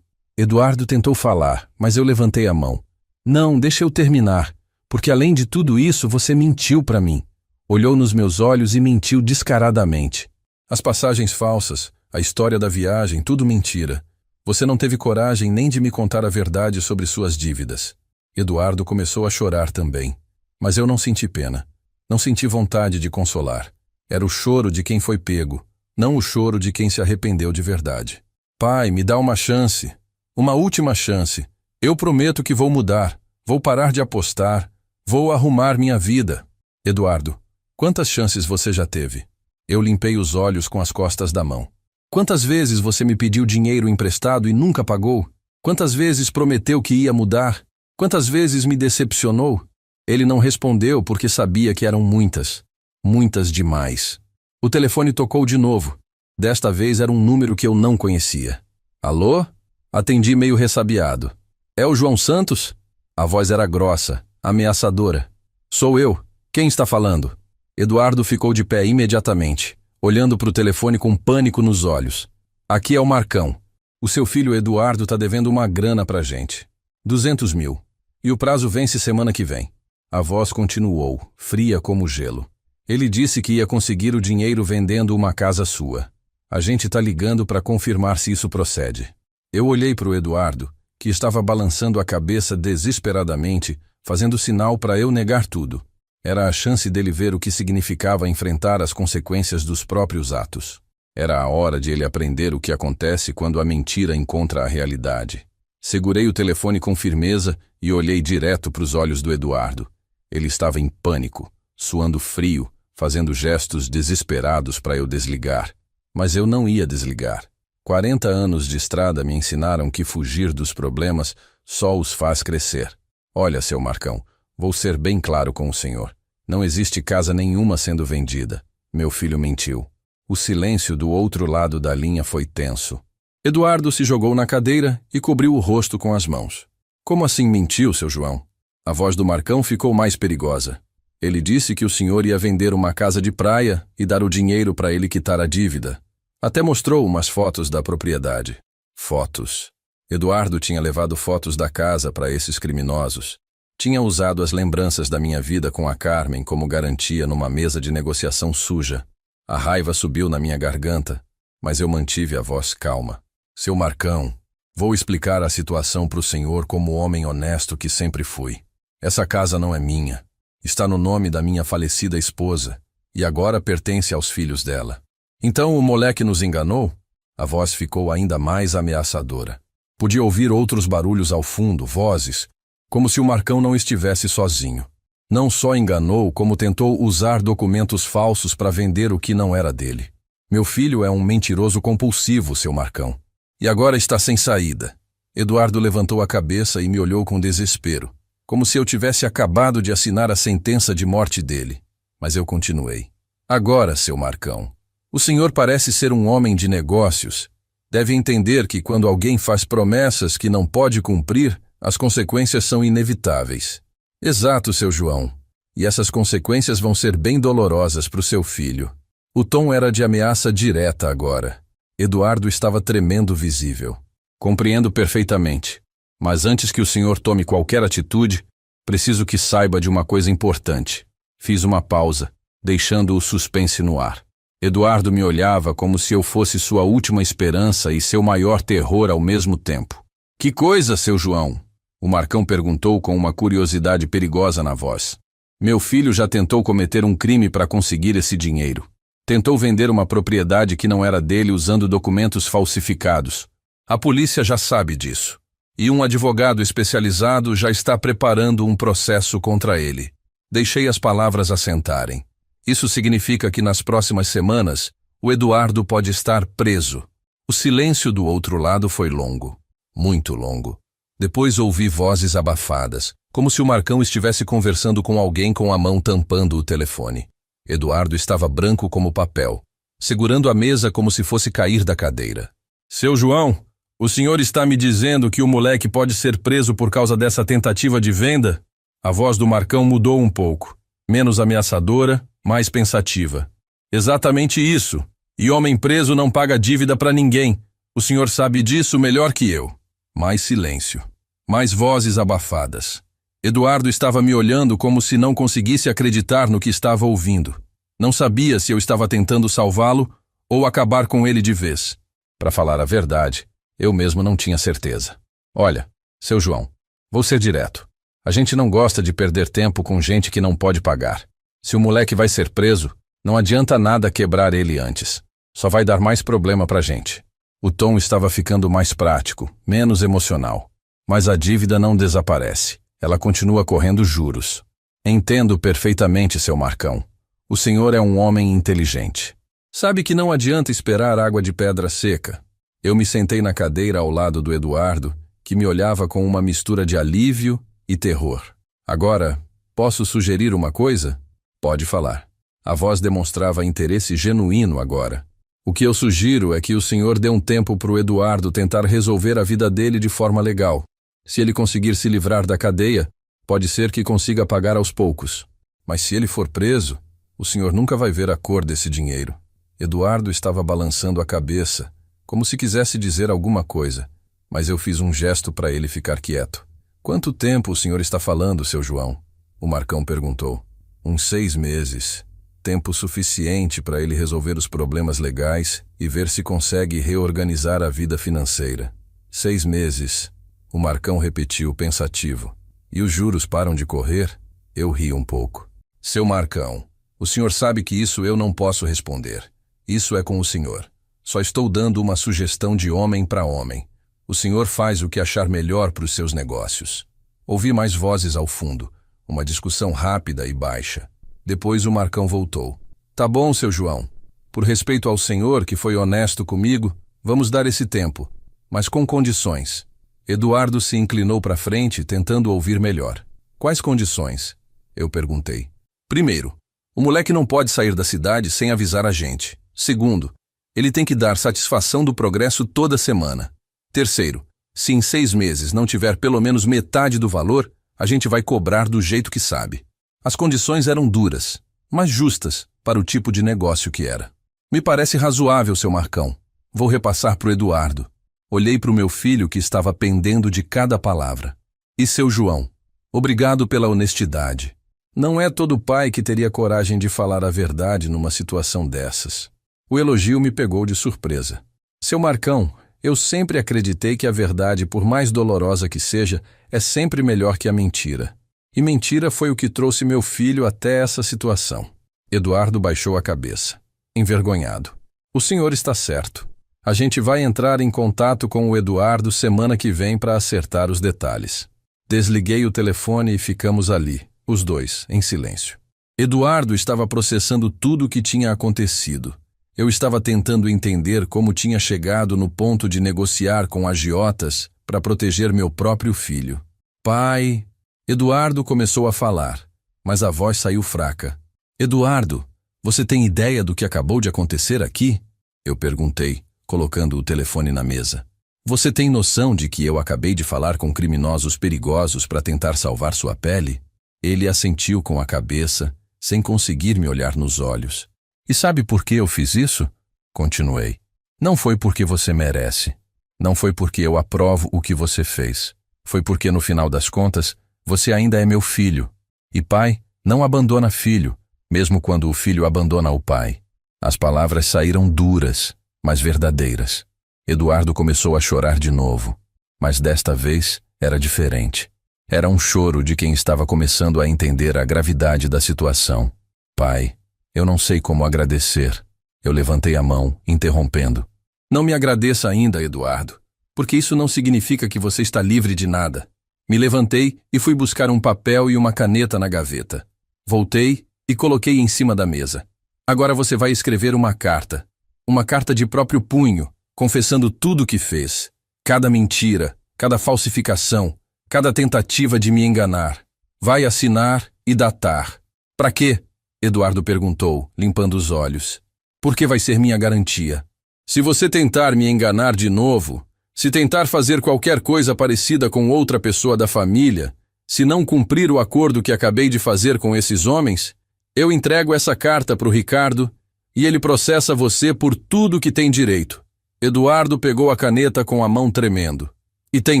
Eduardo tentou falar, mas eu levantei a mão. Não, deixa eu terminar. Porque além de tudo isso, você mentiu para mim. Olhou nos meus olhos e mentiu descaradamente. As passagens falsas, a história da viagem, tudo mentira. Você não teve coragem nem de me contar a verdade sobre suas dívidas. Eduardo começou a chorar também. Mas eu não senti pena. Não senti vontade de consolar. Era o choro de quem foi pego, não o choro de quem se arrependeu de verdade. Pai, me dá uma chance. Uma última chance. Eu prometo que vou mudar. Vou parar de apostar. Vou arrumar minha vida. Eduardo, quantas chances você já teve? Eu limpei os olhos com as costas da mão. Quantas vezes você me pediu dinheiro emprestado e nunca pagou? Quantas vezes prometeu que ia mudar? Quantas vezes me decepcionou? Ele não respondeu porque sabia que eram muitas. Muitas demais. O telefone tocou de novo. Desta vez era um número que eu não conhecia. Alô? Atendi meio ressabiado. É o João Santos? A voz era grossa, ameaçadora. Sou eu. Quem está falando? Eduardo ficou de pé imediatamente, olhando para o telefone com pânico nos olhos. Aqui é o Marcão. O seu filho Eduardo está devendo uma grana pra gente. 200 mil. E o prazo vence semana que vem. A voz continuou, fria como gelo. Ele disse que ia conseguir o dinheiro vendendo uma casa sua. A gente tá ligando para confirmar se isso procede. Eu olhei para o Eduardo, que estava balançando a cabeça desesperadamente, fazendo sinal para eu negar tudo. Era a chance dele ver o que significava enfrentar as consequências dos próprios atos. Era a hora de ele aprender o que acontece quando a mentira encontra a realidade. Segurei o telefone com firmeza e olhei direto para os olhos do Eduardo. Ele estava em pânico, suando frio, fazendo gestos desesperados para eu desligar. Mas eu não ia desligar. 40 anos de estrada me ensinaram que fugir dos problemas só os faz crescer. Olha, seu Marcão, vou ser bem claro com o senhor. Não existe casa nenhuma sendo vendida. Meu filho mentiu. O silêncio do outro lado da linha foi tenso. Eduardo se jogou na cadeira e cobriu o rosto com as mãos. Como assim mentiu, seu João? A voz do Marcão ficou mais perigosa. Ele disse que o senhor ia vender uma casa de praia e dar o dinheiro para ele quitar a dívida. Até mostrou umas fotos da propriedade. Fotos. Eduardo tinha levado fotos da casa para esses criminosos. Tinha usado as lembranças da minha vida com a Carmen como garantia numa mesa de negociação suja. A raiva subiu na minha garganta, mas eu mantive a voz calma. Seu Marcão, vou explicar a situação para o senhor como homem honesto que sempre fui. Essa casa não é minha. Está no nome da minha falecida esposa e agora pertence aos filhos dela. Então o moleque nos enganou? A voz ficou ainda mais ameaçadora. Podia ouvir outros barulhos ao fundo, vozes, como se o Marcão não estivesse sozinho. Não só enganou, como tentou usar documentos falsos para vender o que não era dele. Meu filho é um mentiroso compulsivo, seu Marcão. E agora está sem saída. Eduardo levantou a cabeça e me olhou com desespero, como se eu tivesse acabado de assinar a sentença de morte dele. Mas eu continuei. Agora, seu Marcão, o senhor parece ser um homem de negócios. Deve entender que quando alguém faz promessas que não pode cumprir, as consequências são inevitáveis. Exato, seu João. E essas consequências vão ser bem dolorosas para o seu filho. O tom era de ameaça direta agora. Eduardo estava tremendo visível. Compreendo perfeitamente. Mas antes que o senhor tome qualquer atitude, preciso que saiba de uma coisa importante. Fiz uma pausa, deixando o suspense no ar. Eduardo me olhava como se eu fosse sua última esperança e seu maior terror ao mesmo tempo. Que coisa, seu João? O Marcão perguntou com uma curiosidade perigosa na voz. Meu filho já tentou cometer um crime para conseguir esse dinheiro. Tentou vender uma propriedade que não era dele usando documentos falsificados. A polícia já sabe disso. E um advogado especializado já está preparando um processo contra ele. Deixei as palavras assentarem. Isso significa que nas próximas semanas, o Eduardo pode estar preso. O silêncio do outro lado foi longo. Muito longo. Depois ouvi vozes abafadas, como se o Marcão estivesse conversando com alguém com a mão tampando o telefone. Eduardo estava branco como papel, segurando a mesa como se fosse cair da cadeira. Seu João, o senhor está me dizendo que o moleque pode ser preso por causa dessa tentativa de venda? A voz do Marcão mudou um pouco, menos ameaçadora, mais pensativa. Exatamente isso. E homem preso não paga dívida para ninguém. O senhor sabe disso melhor que eu. Mais silêncio. Mais vozes abafadas. Eduardo estava me olhando como se não conseguisse acreditar no que estava ouvindo. Não sabia se eu estava tentando salvá-lo ou acabar com ele de vez. Para falar a verdade, eu mesmo não tinha certeza. Olha, seu João, vou ser direto. A gente não gosta de perder tempo com gente que não pode pagar. Se o moleque vai ser preso, não adianta nada quebrar ele antes. Só vai dar mais problema pra gente. O tom estava ficando mais prático, menos emocional. Mas a dívida não desaparece. Ela continua correndo juros. Entendo perfeitamente, seu Marcão. O senhor é um homem inteligente. Sabe que não adianta esperar água de pedra seca. Eu me sentei na cadeira ao lado do Eduardo, que me olhava com uma mistura de alívio e terror. Agora, posso sugerir uma coisa? Pode falar. A voz demonstrava interesse genuíno agora. O que eu sugiro é que o senhor dê um tempo para o Eduardo tentar resolver a vida dele de forma legal. Se ele conseguir se livrar da cadeia, pode ser que consiga pagar aos poucos. Mas se ele for preso, o senhor nunca vai ver a cor desse dinheiro. Eduardo estava balançando a cabeça, como se quisesse dizer alguma coisa, mas eu fiz um gesto para ele ficar quieto. Quanto tempo o senhor está falando, seu João? O Marcão perguntou. Uns 6 meses. Tempo suficiente para ele resolver os problemas legais e ver se consegue reorganizar a vida financeira. 6 meses. O Marcão repetiu, pensativo. E os juros param de correr? Eu ri um pouco. Seu Marcão, o senhor sabe que isso eu não posso responder. Isso é com o senhor. Só estou dando uma sugestão de homem para homem. O senhor faz o que achar melhor para os seus negócios. Ouvi mais vozes ao fundo. Uma discussão rápida e baixa. Depois o Marcão voltou. Tá bom, seu João. Por respeito ao senhor, que foi honesto comigo, vamos dar esse tempo, mas com condições. Eduardo se inclinou para frente, tentando ouvir melhor. Quais condições? Eu perguntei. Primeiro, o moleque não pode sair da cidade sem avisar a gente. Segundo, ele tem que dar satisfação do progresso toda semana. Terceiro, se em 6 meses não tiver pelo menos metade do valor, a gente vai cobrar do jeito que sabe. As condições eram duras, mas justas para o tipo de negócio que era. Me parece razoável, seu Marcão. Vou repassar para o Eduardo. Olhei para o meu filho que estava pendendo de cada palavra. E seu João, obrigado pela honestidade. Não é todo pai que teria coragem de falar a verdade numa situação dessas. O elogio me pegou de surpresa. Seu Marcão, eu sempre acreditei que a verdade, por mais dolorosa que seja, é sempre melhor que a mentira. E mentira foi o que trouxe meu filho até essa situação. Eduardo baixou a cabeça, envergonhado. O senhor está certo. A gente vai entrar em contato com o Eduardo semana que vem para acertar os detalhes. Desliguei o telefone e ficamos ali, os dois, em silêncio. Eduardo estava processando tudo o que tinha acontecido. Eu estava tentando entender como tinha chegado no ponto de negociar com agiotas para proteger meu próprio filho. Pai... Eduardo começou a falar, mas a voz saiu fraca. Eduardo, você tem ideia do que acabou de acontecer aqui? Eu perguntei, colocando o telefone na mesa. Você tem noção de que eu acabei de falar com criminosos perigosos para tentar salvar sua pele? Ele assentiu com a cabeça, sem conseguir me olhar nos olhos. E sabe por que eu fiz isso? Continuei. Não foi porque você merece. Não foi porque eu aprovo o que você fez. Foi porque, no final das contas, você ainda é meu filho. E pai não abandona filho, mesmo quando o filho abandona o pai. As palavras saíram duras, mas verdadeiras. Eduardo começou a chorar de novo, mas desta vez era diferente. Era um choro de quem estava começando a entender a gravidade da situação. Pai, eu não sei como agradecer. Eu levantei a mão, interrompendo. Não me agradeça ainda, Eduardo, porque isso não significa que você está livre de nada. Me levantei e fui buscar um papel e uma caneta na gaveta. Voltei e coloquei em cima da mesa. Agora você vai escrever uma carta. Uma carta de próprio punho, confessando tudo o que fez. Cada mentira, cada falsificação, cada tentativa de me enganar. Vai assinar e datar. Pra quê? Eduardo perguntou, limpando os olhos. Porque vai ser minha garantia. Se você tentar me enganar de novo, se tentar fazer qualquer coisa parecida com outra pessoa da família, se não cumprir o acordo que acabei de fazer com esses homens, eu entrego essa carta para o Ricardo e ele processa você por tudo que tem direito. Eduardo pegou a caneta com a mão tremendo. E tem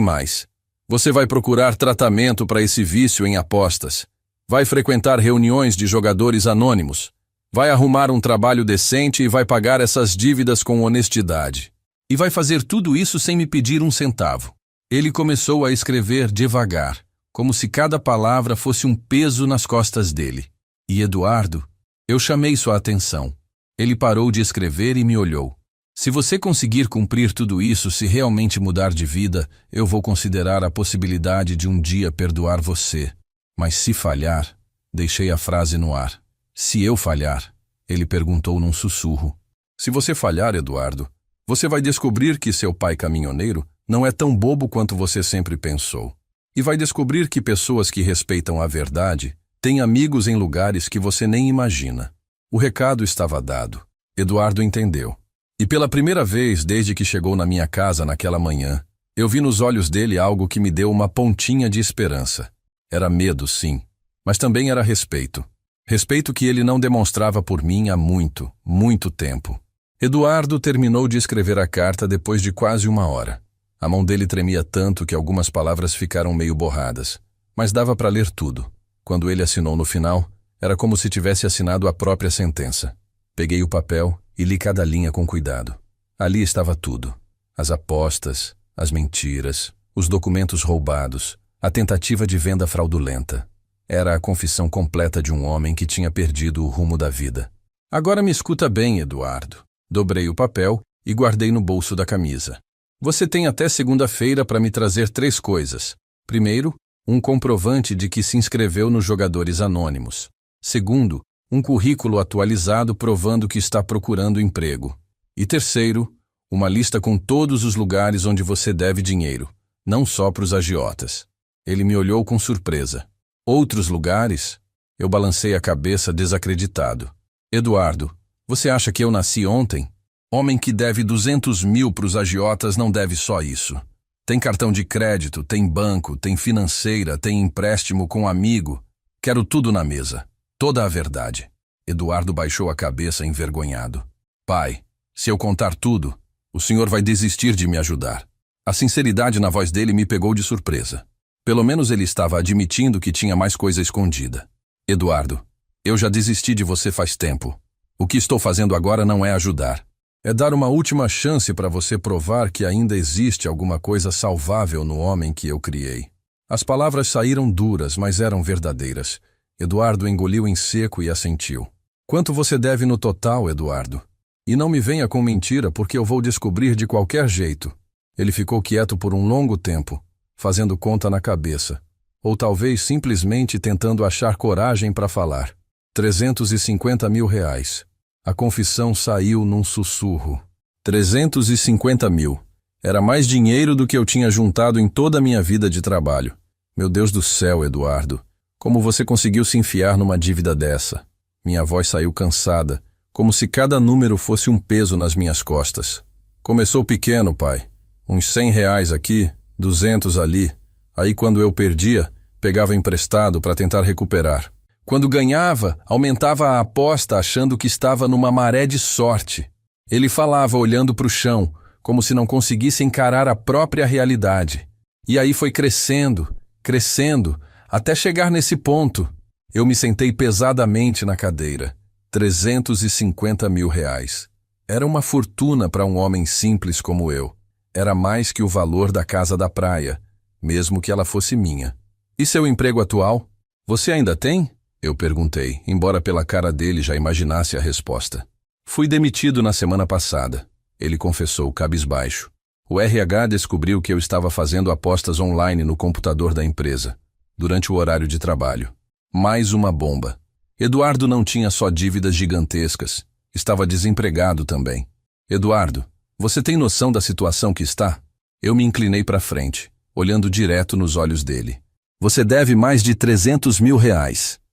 mais. Você vai procurar tratamento para esse vício em apostas. Vai frequentar reuniões de jogadores anônimos. Vai arrumar um trabalho decente e vai pagar essas dívidas com honestidade. E vai fazer tudo isso sem me pedir um centavo. Ele começou a escrever devagar, como se cada palavra fosse um peso nas costas dele. E Eduardo, eu chamei sua atenção. Ele parou de escrever e me olhou. Se você conseguir cumprir tudo isso, se realmente mudar de vida, eu vou considerar a possibilidade de um dia perdoar você. Mas se falhar, deixei a frase no ar. Se eu falhar, ele perguntou num sussurro. Se você falhar, Eduardo, você vai descobrir que seu pai caminhoneiro não é tão bobo quanto você sempre pensou. E vai descobrir que pessoas que respeitam a verdade têm amigos em lugares que você nem imagina. O recado estava dado. Eduardo entendeu. E pela primeira vez desde que chegou na minha casa naquela manhã, eu vi nos olhos dele algo que me deu uma pontinha de esperança. Era medo, sim, mas também era respeito. Respeito que ele não demonstrava por mim há muito, muito tempo. Eduardo terminou de escrever a carta depois de quase 1 hora. A mão dele tremia tanto que algumas palavras ficaram meio borradas, mas dava para ler tudo. Quando ele assinou no final, era como se tivesse assinado a própria sentença. Peguei o papel e li cada linha com cuidado. Ali estava tudo. As apostas, as mentiras, os documentos roubados, a tentativa de venda fraudulenta. Era a confissão completa de um homem que tinha perdido o rumo da vida. Agora me escuta bem, Eduardo. Dobrei o papel e guardei no bolso da camisa. Você tem até segunda-feira para me trazer 3 coisas. Primeiro, um comprovante de que se inscreveu nos Jogadores Anônimos. Segundo, um currículo atualizado provando que está procurando emprego. E terceiro, uma lista com todos os lugares onde você deve dinheiro, não só para os agiotas. Ele me olhou com surpresa. Outros lugares? Eu balancei a cabeça desacreditado. Eduardo, você acha que eu nasci ontem? Homem que deve 200 mil para os agiotas não deve só isso. Tem cartão de crédito, tem banco, tem financeira, tem empréstimo com amigo. Quero tudo na mesa. Toda a verdade. Eduardo baixou a cabeça envergonhado. Pai, se eu contar tudo, o senhor vai desistir de me ajudar. A sinceridade na voz dele me pegou de surpresa. Pelo menos ele estava admitindo que tinha mais coisa escondida. Eduardo, eu já desisti de você faz tempo. O que estou fazendo agora não é ajudar. É dar uma última chance para você provar que ainda existe alguma coisa salvável no homem que eu criei. As palavras saíram duras, mas eram verdadeiras. Eduardo engoliu em seco e assentiu. Quanto você deve no total, Eduardo? E não me venha com mentira, porque eu vou descobrir de qualquer jeito. Ele ficou quieto por um longo tempo, fazendo conta na cabeça, ou talvez simplesmente tentando achar coragem para falar. 350 mil reais. A confissão saiu num sussurro. 350 mil. Era mais dinheiro do que eu tinha juntado em toda a minha vida de trabalho. Meu Deus do céu, Eduardo. Como você conseguiu se enfiar numa dívida dessa? Minha voz saiu cansada, como se cada número fosse um peso nas minhas costas. Começou pequeno, pai. Uns 100 reais aqui, 200 ali. Aí quando eu perdia, pegava emprestado para tentar recuperar. Quando ganhava, aumentava a aposta achando que estava numa maré de sorte. Ele falava olhando para o chão, como se não conseguisse encarar a própria realidade. E aí foi crescendo, crescendo, até chegar nesse ponto. Eu me sentei pesadamente na cadeira. 350 mil reais. Era uma fortuna para um homem simples como eu. Era mais que o valor da casa da praia, mesmo que ela fosse minha. E seu emprego atual? Você ainda tem? Eu perguntei, embora pela cara dele já imaginasse a resposta. Fui demitido na semana passada, ele confessou cabisbaixo. O RH descobriu que eu estava fazendo apostas online no computador da empresa, durante o horário de trabalho. Mais uma bomba. Eduardo não tinha só dívidas gigantescas, estava desempregado também. Eduardo, você tem noção da situação que está? Eu me inclinei para frente, olhando direto nos olhos dele. Você deve mais de R$300 mil.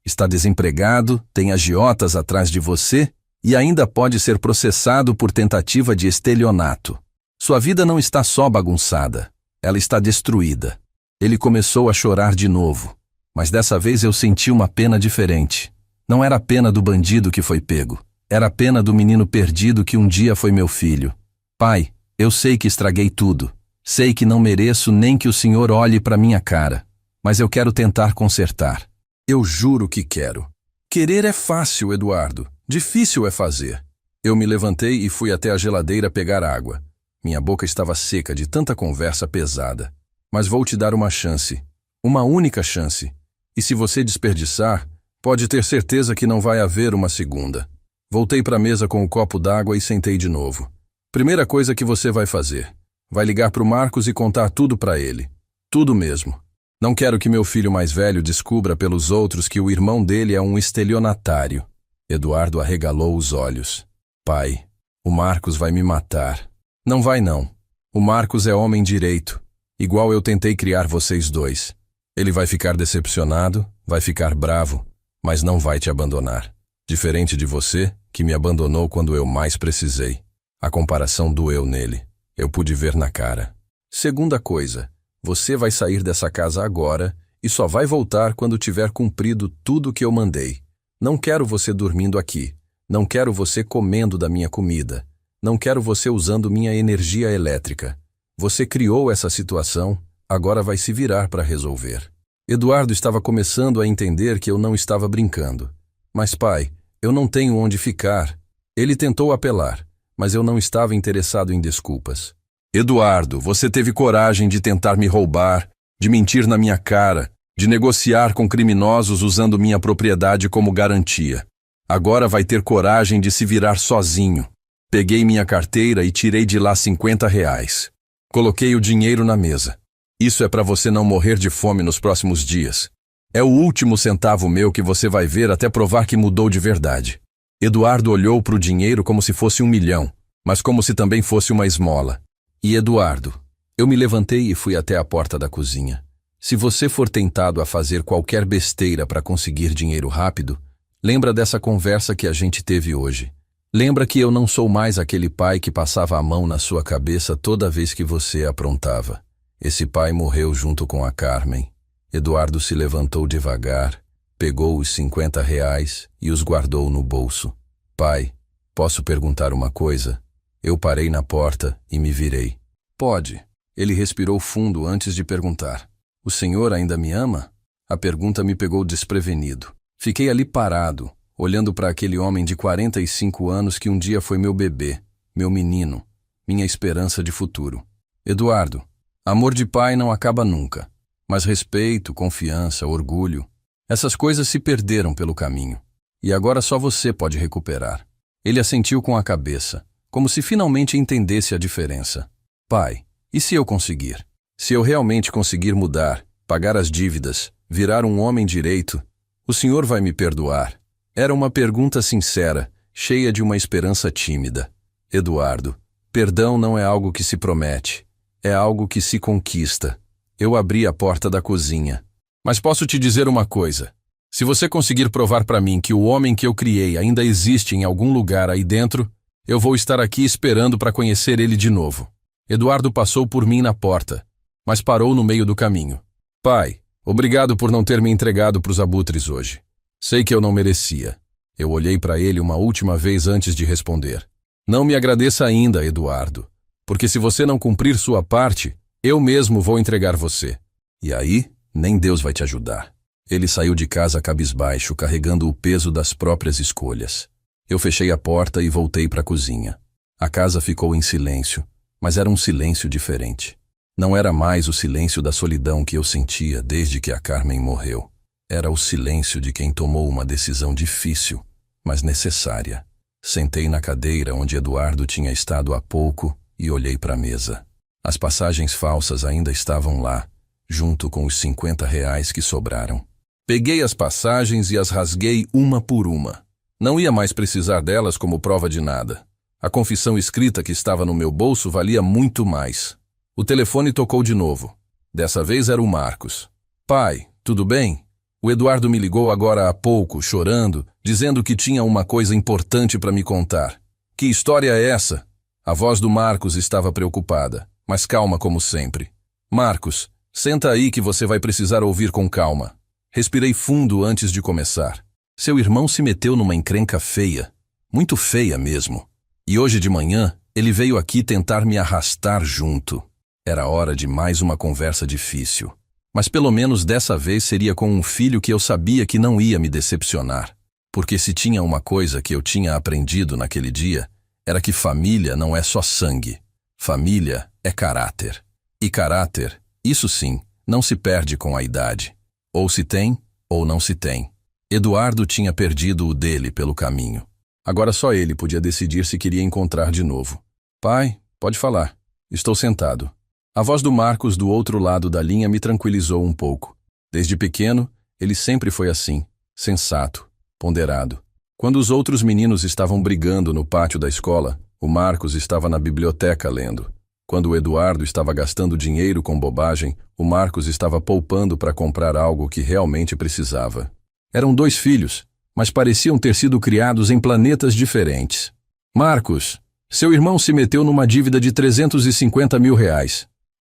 Está desempregado, tem agiotas atrás de você e ainda pode ser processado por tentativa de estelionato. Sua vida não está só bagunçada, ela está destruída. Ele começou a chorar de novo, mas dessa vez eu senti uma pena diferente. Não era a pena do bandido que foi pego, era a pena do menino perdido que um dia foi meu filho. Pai, eu sei que estraguei tudo, sei que não mereço nem que o senhor olhe para minha cara, mas eu quero tentar consertar. Eu juro que quero. Querer é fácil, Eduardo, difícil é fazer. Eu me levantei e fui até a geladeira pegar água. Minha boca estava seca de tanta conversa pesada. Mas vou te dar uma chance. Uma única chance. E se você desperdiçar, pode ter certeza que não vai haver uma segunda. Voltei para a mesa com o copo d'água e sentei de novo. Primeira coisa que você vai fazer. Vai ligar para o Marcos e contar tudo para ele. Tudo mesmo. Não quero que meu filho mais velho descubra pelos outros que o irmão dele é um estelionatário. Eduardo arregalou os olhos. Pai, o Marcos vai me matar. Não vai não. O Marcos é homem direito, igual eu tentei criar vocês dois. Ele vai ficar decepcionado, vai ficar bravo, mas não vai te abandonar. Diferente de você, que me abandonou quando eu mais precisei. A comparação doeu nele. Eu pude ver na cara. Segunda coisa, você vai sair dessa casa agora e só vai voltar quando tiver cumprido tudo que eu mandei. Não quero você dormindo aqui. Não quero você comendo da minha comida. Não quero você usando minha energia elétrica. Você criou essa situação, agora vai se virar para resolver. Eduardo estava começando a entender que eu não estava brincando. Mas pai, eu não tenho onde ficar. Ele tentou apelar, mas eu não estava interessado em desculpas. Eduardo, você teve coragem de tentar me roubar, de mentir na minha cara, de negociar com criminosos usando minha propriedade como garantia. Agora vai ter coragem de se virar sozinho. Peguei minha carteira e tirei de lá R$50. Coloquei o dinheiro na mesa. Isso é para você não morrer de fome nos próximos dias. É o último centavo meu que você vai ver até provar que mudou de verdade. Eduardo olhou para o dinheiro como se fosse 1 milhão, mas como se também fosse uma esmola. E Eduardo, eu me levantei e fui até a porta da cozinha. Se você for tentado a fazer qualquer besteira para conseguir dinheiro rápido, lembra dessa conversa que a gente teve hoje. Lembra que eu não sou mais aquele pai que passava a mão na sua cabeça toda vez que você aprontava. Esse pai morreu junto com a Carmen. Eduardo se levantou devagar, pegou os R$50 e os guardou no bolso. Pai, posso perguntar uma coisa? Eu parei na porta e me virei. Pode. Ele respirou fundo antes de perguntar. O senhor ainda me ama? A pergunta me pegou desprevenido. Fiquei ali parado, olhando para aquele homem de 45 anos que um dia foi meu bebê, meu menino, minha esperança de futuro. Eduardo, amor de pai não acaba nunca, mas respeito, confiança, orgulho, essas coisas se perderam pelo caminho. E agora só você pode recuperar. Ele assentiu com a cabeça, como se finalmente entendesse a diferença. Pai, e se eu conseguir? Se eu realmente conseguir mudar, pagar as dívidas, virar um homem direito, o senhor vai me perdoar? Era uma pergunta sincera, cheia de uma esperança tímida. Eduardo, perdão não é algo que se promete, é algo que se conquista. Eu abri a porta da cozinha. Mas posso te dizer uma coisa. Se você conseguir provar para mim que o homem que eu criei ainda existe em algum lugar aí dentro, eu vou estar aqui esperando para conhecer ele de novo. Eduardo passou por mim na porta, mas parou no meio do caminho. Pai, obrigado por não ter me entregado para os abutres hoje. Sei que eu não merecia. Eu olhei para ele uma última vez antes de responder. Não me agradeça ainda, Eduardo, porque se você não cumprir sua parte, eu mesmo vou entregar você. E aí, nem Deus vai te ajudar. Ele saiu de casa cabisbaixo, carregando o peso das próprias escolhas. Eu fechei a porta e voltei para a cozinha. A casa ficou em silêncio, mas era um silêncio diferente. Não era mais o silêncio da solidão que eu sentia desde que a Carmen morreu. Era o silêncio de quem tomou uma decisão difícil, mas necessária. Sentei na cadeira onde Eduardo tinha estado há pouco e olhei para a mesa. As passagens falsas ainda estavam lá, junto com os R$ 50 que sobraram. Peguei as passagens e as rasguei uma por uma. Não ia mais precisar delas como prova de nada. A confissão escrita que estava no meu bolso valia muito mais. O telefone tocou de novo. Dessa vez era o Marcos. Pai, tudo bem? O Eduardo me ligou agora há pouco, chorando, dizendo que tinha uma coisa importante para me contar. Que história é essa? A voz do Marcos estava preocupada, mas calma como sempre. Marcos, senta aí que você vai precisar ouvir com calma. Respirei fundo antes de começar. Seu irmão se meteu numa encrenca feia, muito feia mesmo. E hoje de manhã, ele veio aqui tentar me arrastar junto. Era hora de mais uma conversa difícil. Mas pelo menos dessa vez seria com um filho que eu sabia que não ia me decepcionar. Porque se tinha uma coisa que eu tinha aprendido naquele dia, era que família não é só sangue. Família é caráter. E caráter, isso sim, não se perde com a idade. Ou se tem, ou não se tem. Eduardo tinha perdido o dele pelo caminho. Agora só ele podia decidir se queria encontrar de novo. Pai, pode falar. Estou sentado. A voz do Marcos do outro lado da linha me tranquilizou um pouco. Desde pequeno, ele sempre foi assim, sensato, ponderado. Quando os outros meninos estavam brigando no pátio da escola, o Marcos estava na biblioteca lendo. Quando o Eduardo estava gastando dinheiro com bobagem, o Marcos estava poupando para comprar algo que realmente precisava. Eram 2 filhos, mas pareciam ter sido criados em planetas diferentes. Marcos, seu irmão se meteu numa dívida de R$ 350 mil.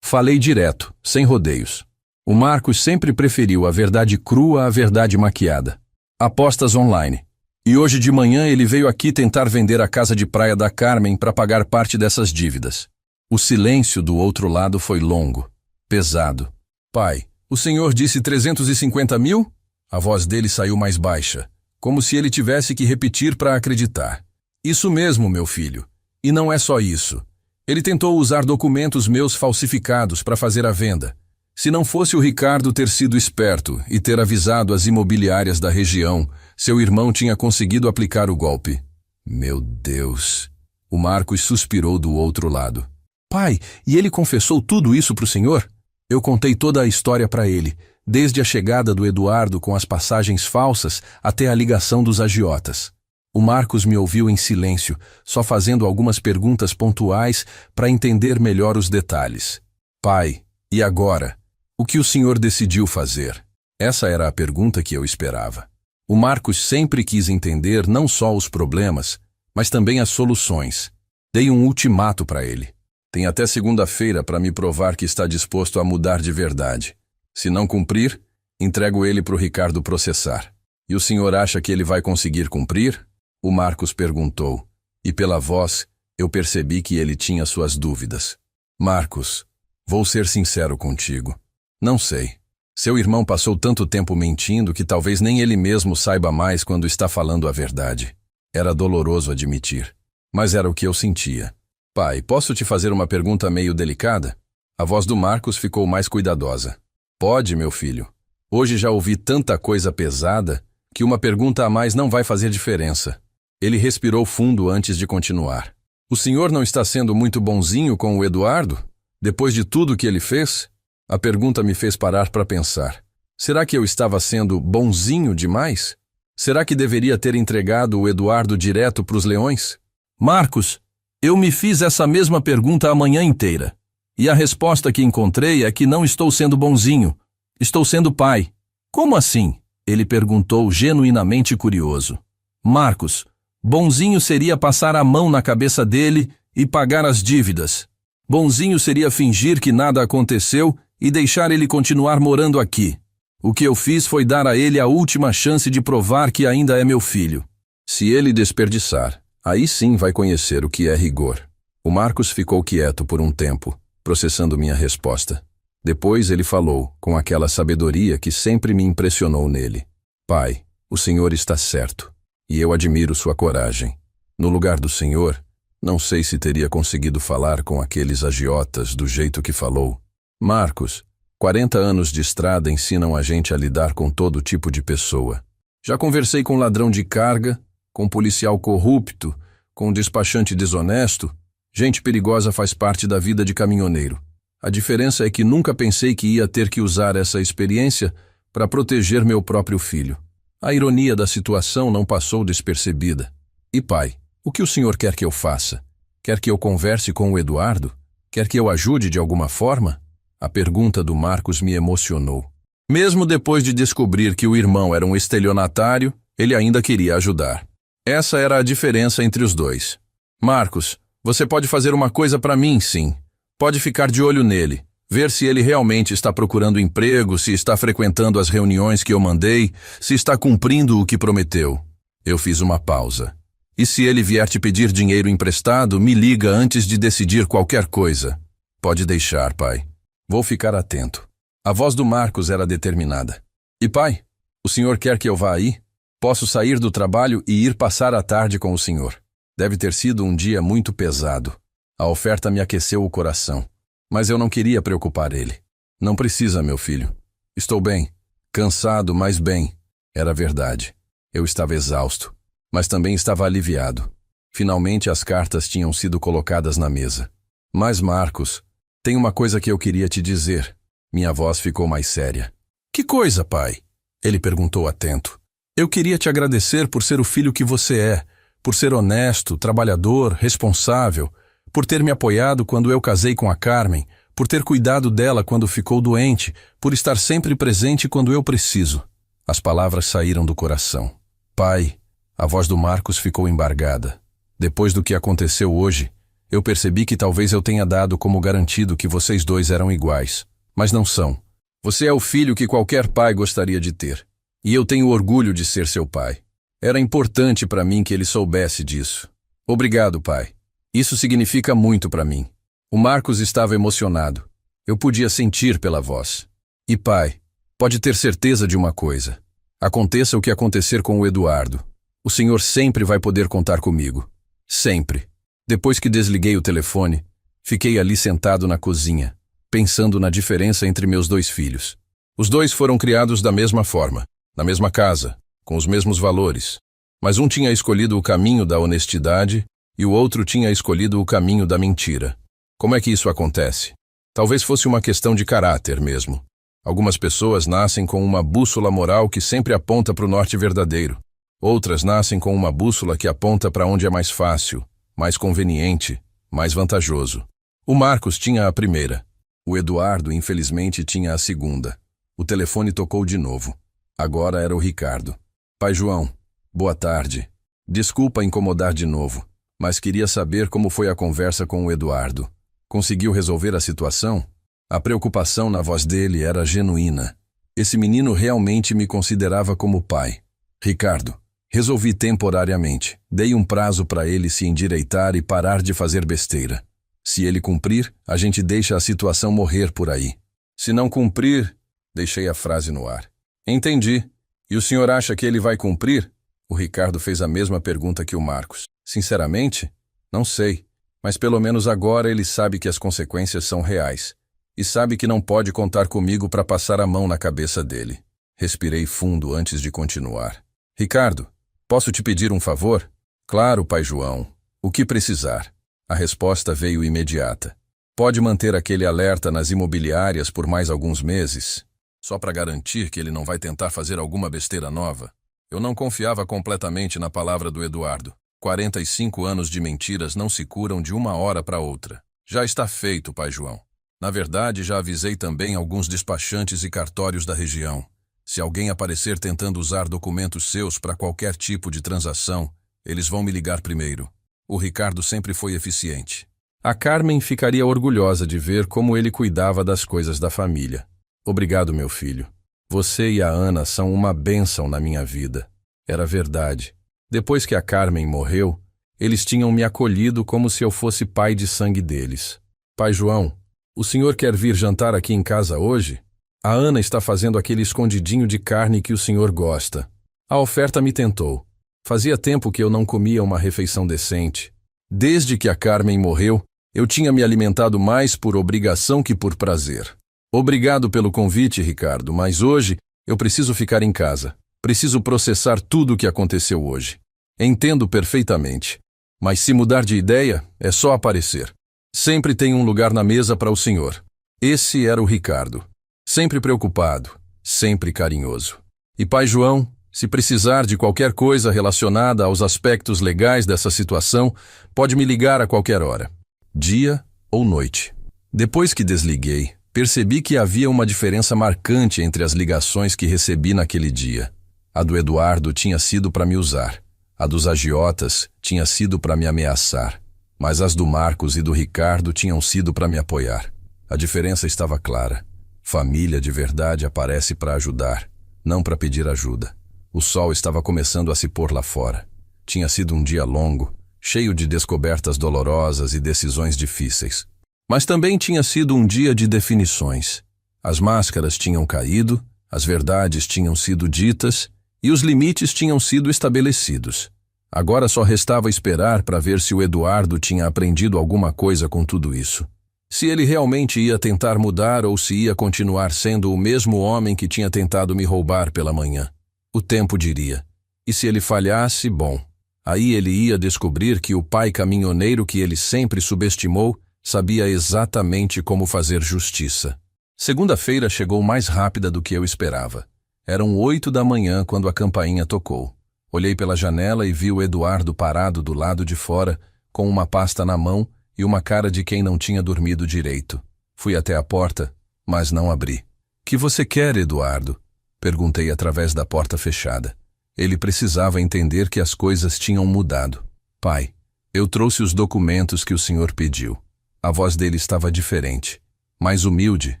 Falei direto, sem rodeios. O Marcos sempre preferiu a verdade crua à verdade maquiada. Apostas online. E hoje de manhã ele veio aqui tentar vender a casa de praia da Carmen para pagar parte dessas dívidas. O silêncio do outro lado foi longo, pesado. Pai, o senhor disse 350 mil? A voz dele saiu mais baixa, como se ele tivesse que repetir para acreditar. Isso mesmo, meu filho. E não é só isso. Ele tentou usar documentos meus falsificados para fazer a venda. Se não fosse o Ricardo ter sido esperto e ter avisado as imobiliárias da região, seu irmão tinha conseguido aplicar o golpe. Meu Deus! O Marcos suspirou do outro lado. Pai, e ele confessou tudo isso para o senhor? Eu contei toda a história para ele, desde a chegada do Eduardo com as passagens falsas até a ligação dos agiotas. O Marcos me ouviu em silêncio, só fazendo algumas perguntas pontuais para entender melhor os detalhes. Pai, e agora? O que o senhor decidiu fazer? Essa era a pergunta que eu esperava. O Marcos sempre quis entender não só os problemas, mas também as soluções. Dei um ultimato para ele. Tem até segunda-feira para me provar que está disposto a mudar de verdade. Se não cumprir, entrego ele para o Ricardo processar. E o senhor acha que ele vai conseguir cumprir? O Marcos perguntou, e pela voz eu percebi que ele tinha suas dúvidas. Marcos, vou ser sincero contigo. Não sei. Seu irmão passou tanto tempo mentindo que talvez nem ele mesmo saiba mais quando está falando a verdade. Era doloroso admitir, mas era o que eu sentia. Pai, posso te fazer uma pergunta meio delicada? A voz do Marcos ficou mais cuidadosa. Pode, meu filho. Hoje já ouvi tanta coisa pesada que uma pergunta a mais não vai fazer diferença. Ele respirou fundo antes de continuar. O senhor não está sendo muito bonzinho com o Eduardo? Depois de tudo que ele fez? A pergunta me fez parar para pensar. Será que eu estava sendo bonzinho demais? Será que deveria ter entregado o Eduardo direto para os leões? Marcos, eu me fiz essa mesma pergunta a manhã inteira. E a resposta que encontrei é que não estou sendo bonzinho. Estou sendo pai. Como assim? Ele perguntou genuinamente curioso. Marcos, bonzinho seria passar a mão na cabeça dele e pagar as dívidas. Bonzinho seria fingir que nada aconteceu e deixar ele continuar morando aqui. O que eu fiz foi dar a ele a última chance de provar que ainda é meu filho. Se ele desperdiçar, aí sim vai conhecer o que é rigor. O Marcos ficou quieto por um tempo, processando minha resposta. Depois ele falou, com aquela sabedoria que sempre me impressionou nele. Pai, o senhor está certo. E eu admiro sua coragem. No lugar do senhor, não sei se teria conseguido falar com aqueles agiotas do jeito que falou. Marcos, 40 anos de estrada ensinam a gente a lidar com todo tipo de pessoa. Já conversei com ladrão de carga, com policial corrupto Com um despachante desonesto, gente perigosa faz parte da vida de caminhoneiro. A diferença é que nunca pensei que ia ter que usar essa experiência para proteger meu próprio filho. A ironia da situação não passou despercebida. E pai, o que o senhor quer que eu faça? Quer que eu converse com o Eduardo? Quer que eu ajude de alguma forma? A pergunta do Marcos me emocionou. Mesmo depois de descobrir que o irmão era um estelionatário, ele ainda queria ajudar. Essa era a diferença entre os dois. Marcos, você pode fazer uma coisa para mim, sim. Pode ficar de olho nele, ver se ele realmente está procurando emprego, se está frequentando as reuniões que eu mandei, se está cumprindo o que prometeu. Eu fiz uma pausa. E se ele vier te pedir dinheiro emprestado, me liga antes de decidir qualquer coisa. Pode deixar, pai. Vou ficar atento. A voz do Marcos era determinada. E pai, o senhor quer que eu vá aí? Posso sair do trabalho e ir passar a tarde com o senhor. Deve ter sido um dia muito pesado. A oferta me aqueceu o coração. Mas eu não queria preocupar ele. Não precisa, meu filho. Estou bem. Cansado, mas bem. Era verdade. Eu estava exausto. Mas também estava aliviado. Finalmente as cartas tinham sido colocadas na mesa. Mas, Marcos, tem uma coisa que eu queria te dizer. Minha voz ficou mais séria. Que coisa, pai? Ele perguntou atento. Eu queria te agradecer por ser o filho que você é, por ser honesto, trabalhador, responsável, por ter me apoiado quando eu casei com a Carmen, por ter cuidado dela quando ficou doente, por estar sempre presente quando eu preciso. As palavras saíram do coração. Pai, a voz do Marcos ficou embargada. Depois do que aconteceu hoje, eu percebi que talvez eu tenha dado como garantido que vocês dois eram iguais. Mas não são. Você é o filho que qualquer pai gostaria de ter. E eu tenho orgulho de ser seu pai. Era importante para mim que ele soubesse disso. Obrigado, pai. Isso significa muito para mim. O Marcos estava emocionado. Eu podia sentir pela voz. E pai, pode ter certeza de uma coisa. Aconteça o que acontecer com o Eduardo. O senhor sempre vai poder contar comigo. Sempre. Depois que desliguei o telefone, fiquei ali sentado na cozinha, pensando na diferença entre meus dois filhos. Os dois foram criados da mesma forma, na mesma casa, com os mesmos valores. Mas um tinha escolhido o caminho da honestidade e o outro tinha escolhido o caminho da mentira. Como é que isso acontece? Talvez fosse uma questão de caráter mesmo. Algumas pessoas nascem com uma bússola moral que sempre aponta para o norte verdadeiro. Outras nascem com uma bússola que aponta para onde é mais fácil, mais conveniente, mais vantajoso. O Marcos tinha a primeira. O Eduardo, infelizmente, tinha a segunda. O telefone tocou de novo. Agora era o Ricardo. Pai João, boa tarde. Desculpa incomodar de novo, mas queria saber como foi a conversa com o Eduardo. Conseguiu resolver a situação? A preocupação na voz dele era genuína. Esse menino realmente me considerava como pai. Ricardo, resolvi temporariamente. Dei um prazo para ele se endireitar e parar de fazer besteira. Se ele cumprir, a gente deixa a situação morrer por aí. Se não cumprir, deixei a frase no ar. Entendi. E o senhor acha que ele vai cumprir? O Ricardo fez a mesma pergunta que o Marcos. Sinceramente, não sei. Mas pelo menos agora ele sabe que as consequências são reais. E sabe que não pode contar comigo para passar a mão na cabeça dele. Respirei fundo antes de continuar. Ricardo, posso te pedir um favor? Claro, pai João. O que precisar? A resposta veio imediata. Pode manter aquele alerta nas imobiliárias por mais alguns meses? Só para garantir que ele não vai tentar fazer alguma besteira nova? Eu não confiava completamente na palavra do Eduardo. 45 anos de mentiras não se curam de uma hora para outra. Já está feito, pai João. Na verdade, já avisei também alguns despachantes e cartórios da região. Se alguém aparecer tentando usar documentos seus para qualquer tipo de transação, eles vão me ligar primeiro. O Ricardo sempre foi eficiente. A Carmen ficaria orgulhosa de ver como ele cuidava das coisas da família. Obrigado, meu filho. Você e a Ana são uma bênção na minha vida. Era verdade. Depois que a Carmen morreu, eles tinham me acolhido como se eu fosse pai de sangue deles. Pai João, o senhor quer vir jantar aqui em casa hoje? A Ana está fazendo aquele escondidinho de carne que o senhor gosta. A oferta me tentou. Fazia tempo que eu não comia uma refeição decente. Desde que a Carmen morreu, eu tinha me alimentado mais por obrigação que por prazer. Obrigado pelo convite, Ricardo, mas hoje eu preciso ficar em casa. Preciso processar tudo o que aconteceu hoje. Entendo perfeitamente. Mas se mudar de ideia, é só aparecer. Sempre tem um lugar na mesa para o senhor. Esse era o Ricardo. Sempre preocupado, sempre carinhoso. E pai João, se precisar de qualquer coisa relacionada aos aspectos legais dessa situação, pode me ligar a qualquer hora, dia ou noite. Depois que desliguei, percebi que havia uma diferença marcante entre as ligações que recebi naquele dia. A do Eduardo tinha sido para me usar. A dos agiotas tinha sido para me ameaçar. Mas as do Marcos e do Ricardo tinham sido para me apoiar. A diferença estava clara. Família de verdade aparece para ajudar, não para pedir ajuda. O sol estava começando a se pôr lá fora. Tinha sido um dia longo, cheio de descobertas dolorosas e decisões difíceis. Mas também tinha sido um dia de definições. As máscaras tinham caído, as verdades tinham sido ditas e os limites tinham sido estabelecidos. Agora só restava esperar para ver se o Eduardo tinha aprendido alguma coisa com tudo isso. Se ele realmente ia tentar mudar ou se ia continuar sendo o mesmo homem que tinha tentado me roubar pela manhã. O tempo diria. E se ele falhasse, bom. Aí ele ia descobrir que o pai caminhoneiro que ele sempre subestimou sabia exatamente como fazer justiça. Segunda-feira chegou mais rápida do que eu esperava. Eram 8 da manhã quando a campainha tocou. Olhei pela janela e vi o Eduardo parado do lado de fora, com uma pasta na mão e uma cara de quem não tinha dormido direito. Fui até a porta, mas não abri. Que você quer, Eduardo? Perguntei através da porta fechada. Ele precisava entender que as coisas tinham mudado. Pai, eu trouxe os documentos que o senhor pediu. A voz dele estava diferente, mais humilde,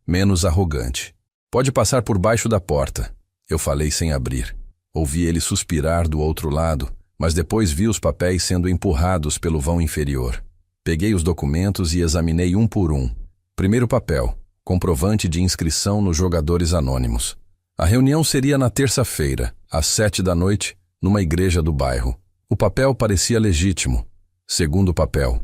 menos arrogante. Pode passar por baixo da porta. Eu falei sem abrir. Ouvi ele suspirar do outro lado, mas depois vi os papéis sendo empurrados pelo vão inferior. Peguei os documentos e examinei um por um. Primeiro papel, comprovante de inscrição nos Jogadores Anônimos. A reunião seria na terça-feira, às 7 da noite, numa igreja do bairro. O papel parecia legítimo. Segundo papel,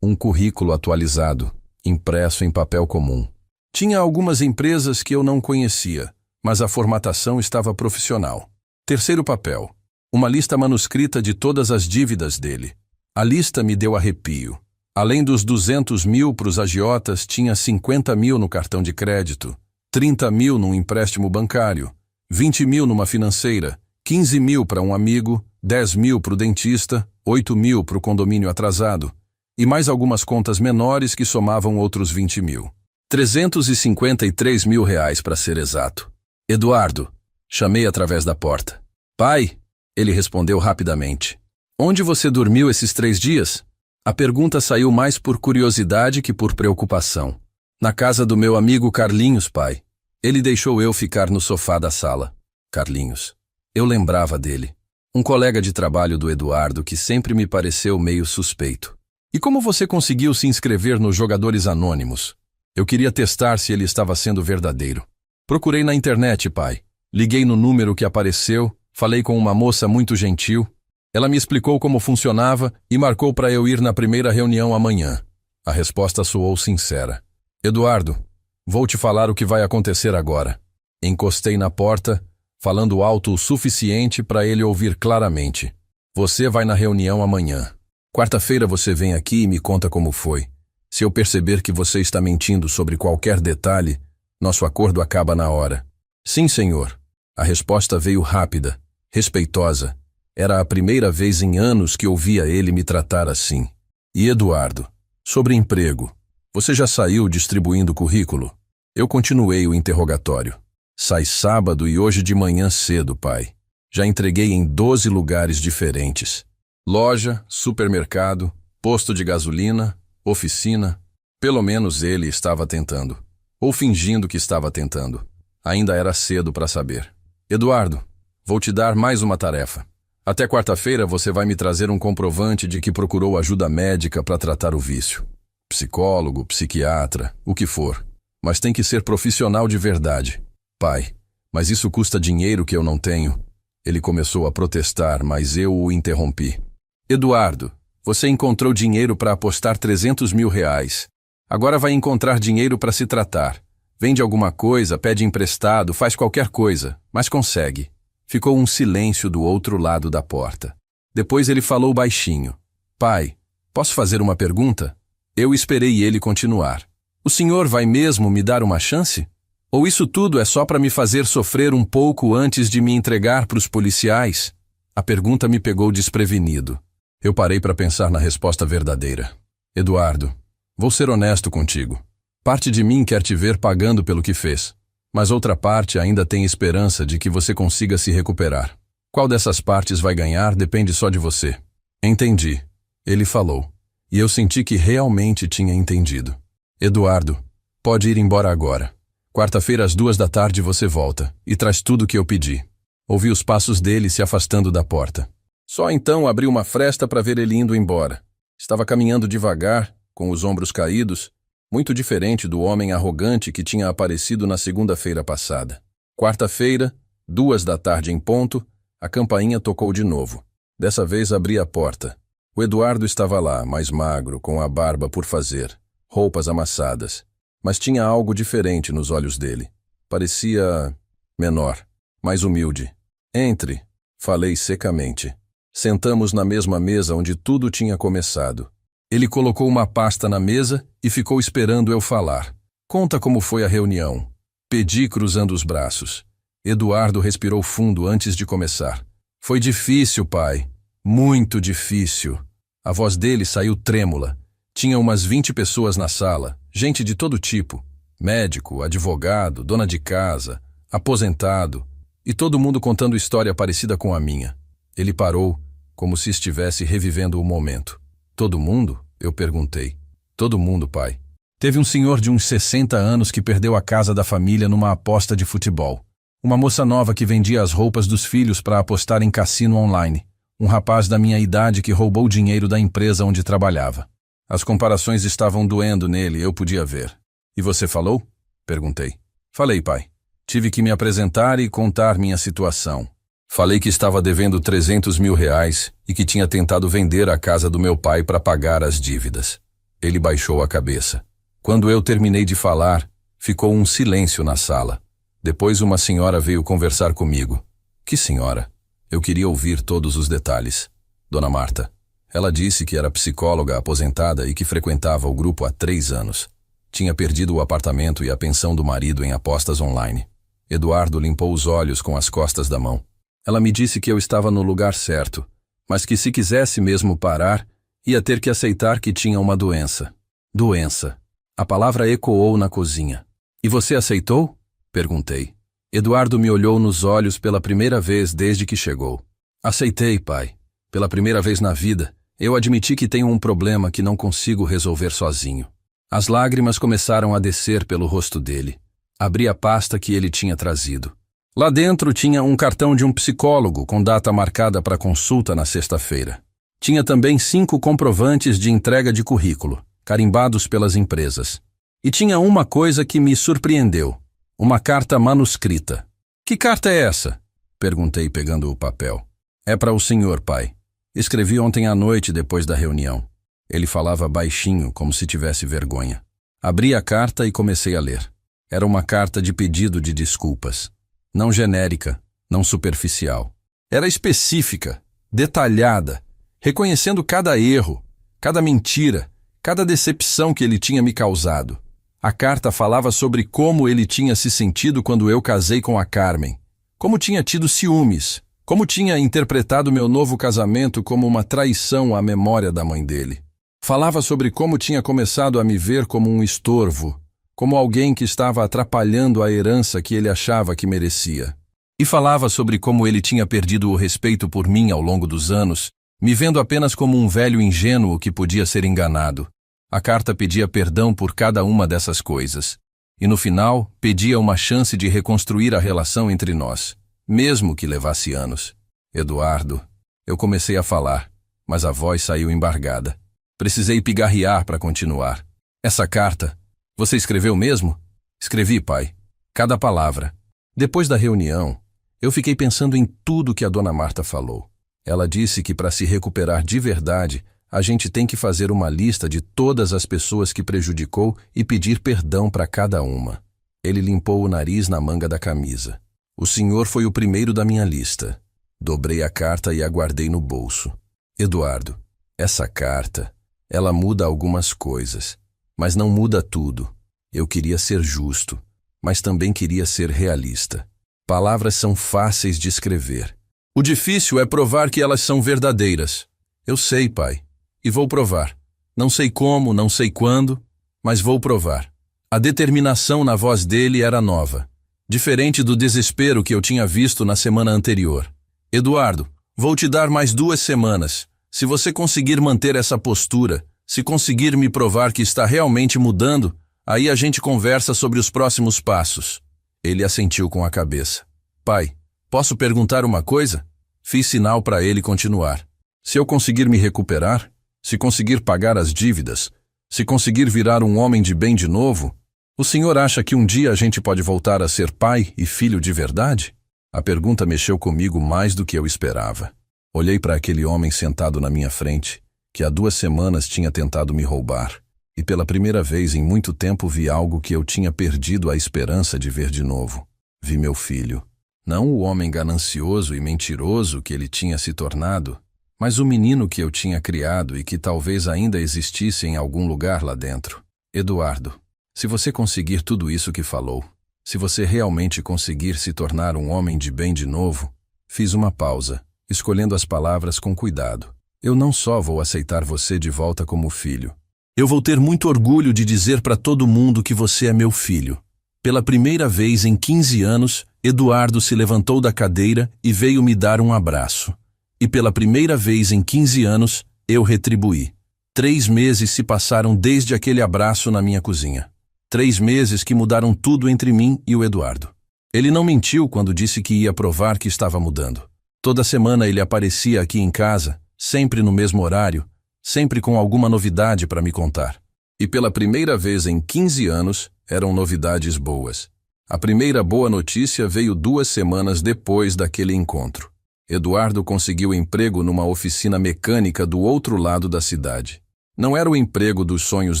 um currículo atualizado, impresso em papel comum. Tinha algumas empresas que eu não conhecia, mas a formatação estava profissional. Terceiro papel, uma lista manuscrita de todas as dívidas dele. A lista me deu arrepio. Além dos 200 mil para os agiotas, tinha 50 mil no cartão de crédito, 30 mil num empréstimo bancário, 20 mil numa financeira, 15 mil para um amigo, 10 mil para o dentista, 8 mil para o condomínio atrasado, e mais algumas contas menores que somavam outros 20 mil. 353 mil reais para ser exato. Eduardo, chamei através da porta. Pai, ele respondeu rapidamente. Onde você dormiu esses 3 dias? A pergunta saiu mais por curiosidade que por preocupação. Na casa do meu amigo Carlinhos, pai. Ele deixou eu ficar no sofá da sala. Carlinhos. Eu lembrava dele. Um colega de trabalho do Eduardo que sempre me pareceu meio suspeito. E como você conseguiu se inscrever nos Jogadores Anônimos? Eu queria testar se ele estava sendo verdadeiro. Procurei na internet, pai. Liguei no número que apareceu, falei com uma moça muito gentil. Ela me explicou como funcionava e marcou para eu ir na primeira reunião amanhã. A resposta soou sincera. Eduardo, vou te falar o que vai acontecer agora. Encostei na porta, falando alto o suficiente para ele ouvir claramente. Você vai na reunião amanhã. Quarta-feira você vem aqui e me conta como foi. Se eu perceber que você está mentindo sobre qualquer detalhe, nosso acordo acaba na hora. Sim, senhor. A resposta veio rápida, respeitosa. Era a primeira vez em anos que ouvia ele me tratar assim. E Eduardo, sobre emprego, você já saiu distribuindo currículo? Eu continuei o interrogatório. Sai sábado e hoje de manhã cedo, pai. Já entreguei em 12 lugares diferentes. Loja, supermercado, posto de gasolina, oficina. Pelo menos ele estava tentando. Ou fingindo que estava tentando. Ainda era cedo para saber. Eduardo, vou te dar mais uma tarefa. Até quarta-feira você vai me trazer um comprovante de que procurou ajuda médica para tratar o vício. Psicólogo, psiquiatra, o que for. Mas tem que ser profissional de verdade. Pai, mas isso custa dinheiro que eu não tenho. Ele começou a protestar, mas eu o interrompi. Eduardo, você encontrou dinheiro para apostar 300 mil reais. Agora vai encontrar dinheiro para se tratar. Vende alguma coisa, pede emprestado, faz qualquer coisa, mas consegue. Ficou um silêncio do outro lado da porta. Depois ele falou baixinho. Pai, Posso fazer uma pergunta? Eu esperei ele continuar. O senhor vai mesmo me dar uma chance? Ou isso tudo é só para me fazer sofrer um pouco antes de me entregar para os policiais? A pergunta me pegou desprevenido. Eu parei para pensar na resposta verdadeira. Eduardo, vou ser honesto contigo. Parte de mim quer te ver pagando pelo que fez, mas outra parte ainda tem esperança de que você consiga se recuperar. Qual dessas partes vai ganhar depende só de você. Entendi, ele falou, e eu senti que realmente tinha entendido. Eduardo, pode ir embora agora. Quarta-feira às 2 da tarde você volta e traz tudo o que eu pedi. Ouvi os passos dele se afastando da porta. Só então abri uma fresta para ver ele indo embora. Estava caminhando devagar, com os ombros caídos, muito diferente do homem arrogante que tinha aparecido na segunda-feira passada. Quarta-feira, 2 da tarde em ponto, a campainha tocou de novo. Dessa vez abri a porta. O Eduardo estava lá, mais magro, com a barba por fazer, roupas amassadas. Mas tinha algo diferente nos olhos dele. Parecia menor, mais humilde. Entre, falei secamente. Sentamos na mesma mesa onde tudo tinha começado. Ele colocou uma pasta na mesa e ficou esperando eu falar. Conta como foi a reunião. Pedi cruzando os braços. Eduardo respirou fundo antes de começar. Foi difícil, pai. Muito difícil. A voz dele saiu trêmula. Tinha umas 20 pessoas na sala, gente de todo tipo. Médico, advogado, dona de casa, aposentado. E todo mundo contando história parecida com a minha. Ele parou, como se estivesse revivendo o momento. Todo mundo? Eu perguntei. Todo mundo, pai. Teve um senhor de uns 60 anos que perdeu a casa da família numa aposta de futebol. Uma moça nova que vendia as roupas dos filhos para apostar em cassino online. Um rapaz da minha idade que roubou o dinheiro da empresa onde trabalhava. As comparações estavam doendo nele, eu podia ver. E você falou? Perguntei. Falei, pai. Tive que me apresentar e contar minha situação. Falei que estava devendo 300 mil reais e que tinha tentado vender a casa do meu pai para pagar as dívidas. Ele baixou a cabeça. Quando eu terminei de falar, ficou um silêncio na sala. Depois uma senhora veio conversar comigo. Que senhora? Eu queria ouvir todos os detalhes. Dona Marta. Ela disse que era psicóloga aposentada e que frequentava o grupo há 3 anos. Tinha perdido o apartamento e a pensão do marido em apostas online. Eduardo limpou os olhos com as costas da mão. Ela me disse que eu estava no lugar certo, mas que se quisesse mesmo parar, ia ter que aceitar que tinha uma doença. Doença. A palavra ecoou na cozinha. E você aceitou? Perguntei. Eduardo me olhou nos olhos pela primeira vez desde que chegou. Aceitei, pai. Pela primeira vez na vida, eu admiti que tenho um problema que não consigo resolver sozinho. As lágrimas começaram a descer pelo rosto dele. Abri a pasta que ele tinha trazido. Lá dentro tinha um cartão de um psicólogo com data marcada para consulta na sexta-feira. Tinha também 5 comprovantes de entrega de currículo, carimbados pelas empresas. E tinha uma coisa que me surpreendeu. Uma carta manuscrita. Que carta é essa? Perguntei pegando o papel. É para o senhor, pai. Escrevi ontem à noite depois da reunião. Ele falava baixinho, como se tivesse vergonha. Abri a carta e comecei a ler. Era uma carta de pedido de desculpas. Não genérica, não superficial. Era específica, detalhada, reconhecendo cada erro, cada mentira, cada decepção que ele tinha me causado. A carta falava sobre como ele tinha se sentido quando eu casei com a Carmen, como tinha tido ciúmes, como tinha interpretado meu novo casamento como uma traição à memória da mãe dele. Falava sobre como tinha começado a me ver como um estorvo, como alguém que estava atrapalhando a herança que ele achava que merecia. E falava sobre como ele tinha perdido o respeito por mim ao longo dos anos, me vendo apenas como um velho ingênuo que podia ser enganado. A carta pedia perdão por cada uma dessas coisas. E no final, pedia uma chance de reconstruir a relação entre nós, mesmo que levasse anos. Eduardo. Eu comecei a falar, mas a voz saiu embargada. Precisei pigarrear para continuar. Essa carta... Você escreveu mesmo? Escrevi, pai. Cada palavra. Depois da reunião, eu fiquei pensando em tudo que a dona Marta falou. Ela disse que para se recuperar de verdade, a gente tem que fazer uma lista de todas as pessoas que prejudicou e pedir perdão para cada uma. Ele limpou o nariz na manga da camisa. O senhor foi o primeiro da minha lista. Dobrei a carta e a guardei no bolso. Eduardo, essa carta... Ela muda algumas coisas, mas não muda tudo. Eu queria ser justo, mas também queria ser realista. Palavras são fáceis de escrever. O difícil é provar que elas são verdadeiras. Eu sei, pai, e vou provar. Não sei como, não sei quando, mas vou provar. A determinação na voz dele era nova, diferente do desespero que eu tinha visto na semana anterior. Eduardo, vou te dar mais 2 semanas. Se você conseguir manter essa postura, se conseguir me provar que está realmente mudando, aí a gente conversa sobre os próximos passos. Ele assentiu com a cabeça. Pai, posso perguntar uma coisa? Fiz sinal para ele continuar. Se eu conseguir me recuperar, se conseguir pagar as dívidas, se conseguir virar um homem de bem de novo, o senhor acha que um dia a gente pode voltar a ser pai e filho de verdade? A pergunta mexeu comigo mais do que eu esperava. Olhei para aquele homem sentado na minha frente, que há 2 semanas tinha tentado me roubar, e pela primeira vez em muito tempo vi algo que eu tinha perdido a esperança de ver de novo. Vi meu filho. Não o homem ganancioso e mentiroso que ele tinha se tornado, mas o menino que eu tinha criado e que talvez ainda existisse em algum lugar lá dentro. Eduardo, se você conseguir tudo isso que falou, se você realmente conseguir se tornar um homem de bem de novo, fiz uma pausa, escolhendo as palavras com cuidado. Eu não só vou aceitar você de volta como filho. Eu vou ter muito orgulho de dizer para todo mundo que você é meu filho. Pela primeira vez em 15 anos, Eduardo se levantou da cadeira e veio me dar um abraço. E pela primeira vez em 15 anos, eu retribuí. 3 meses se passaram desde aquele abraço na minha cozinha. 3 meses que mudaram tudo entre mim e o Eduardo. Ele não mentiu quando disse que ia provar que estava mudando. Toda semana ele aparecia aqui em casa, sempre no mesmo horário, sempre com alguma novidade para me contar. E pela primeira vez em 15 anos, eram novidades boas. A primeira boa notícia veio 2 semanas depois daquele encontro. Eduardo conseguiu emprego numa oficina mecânica do outro lado da cidade. Não era o emprego dos sonhos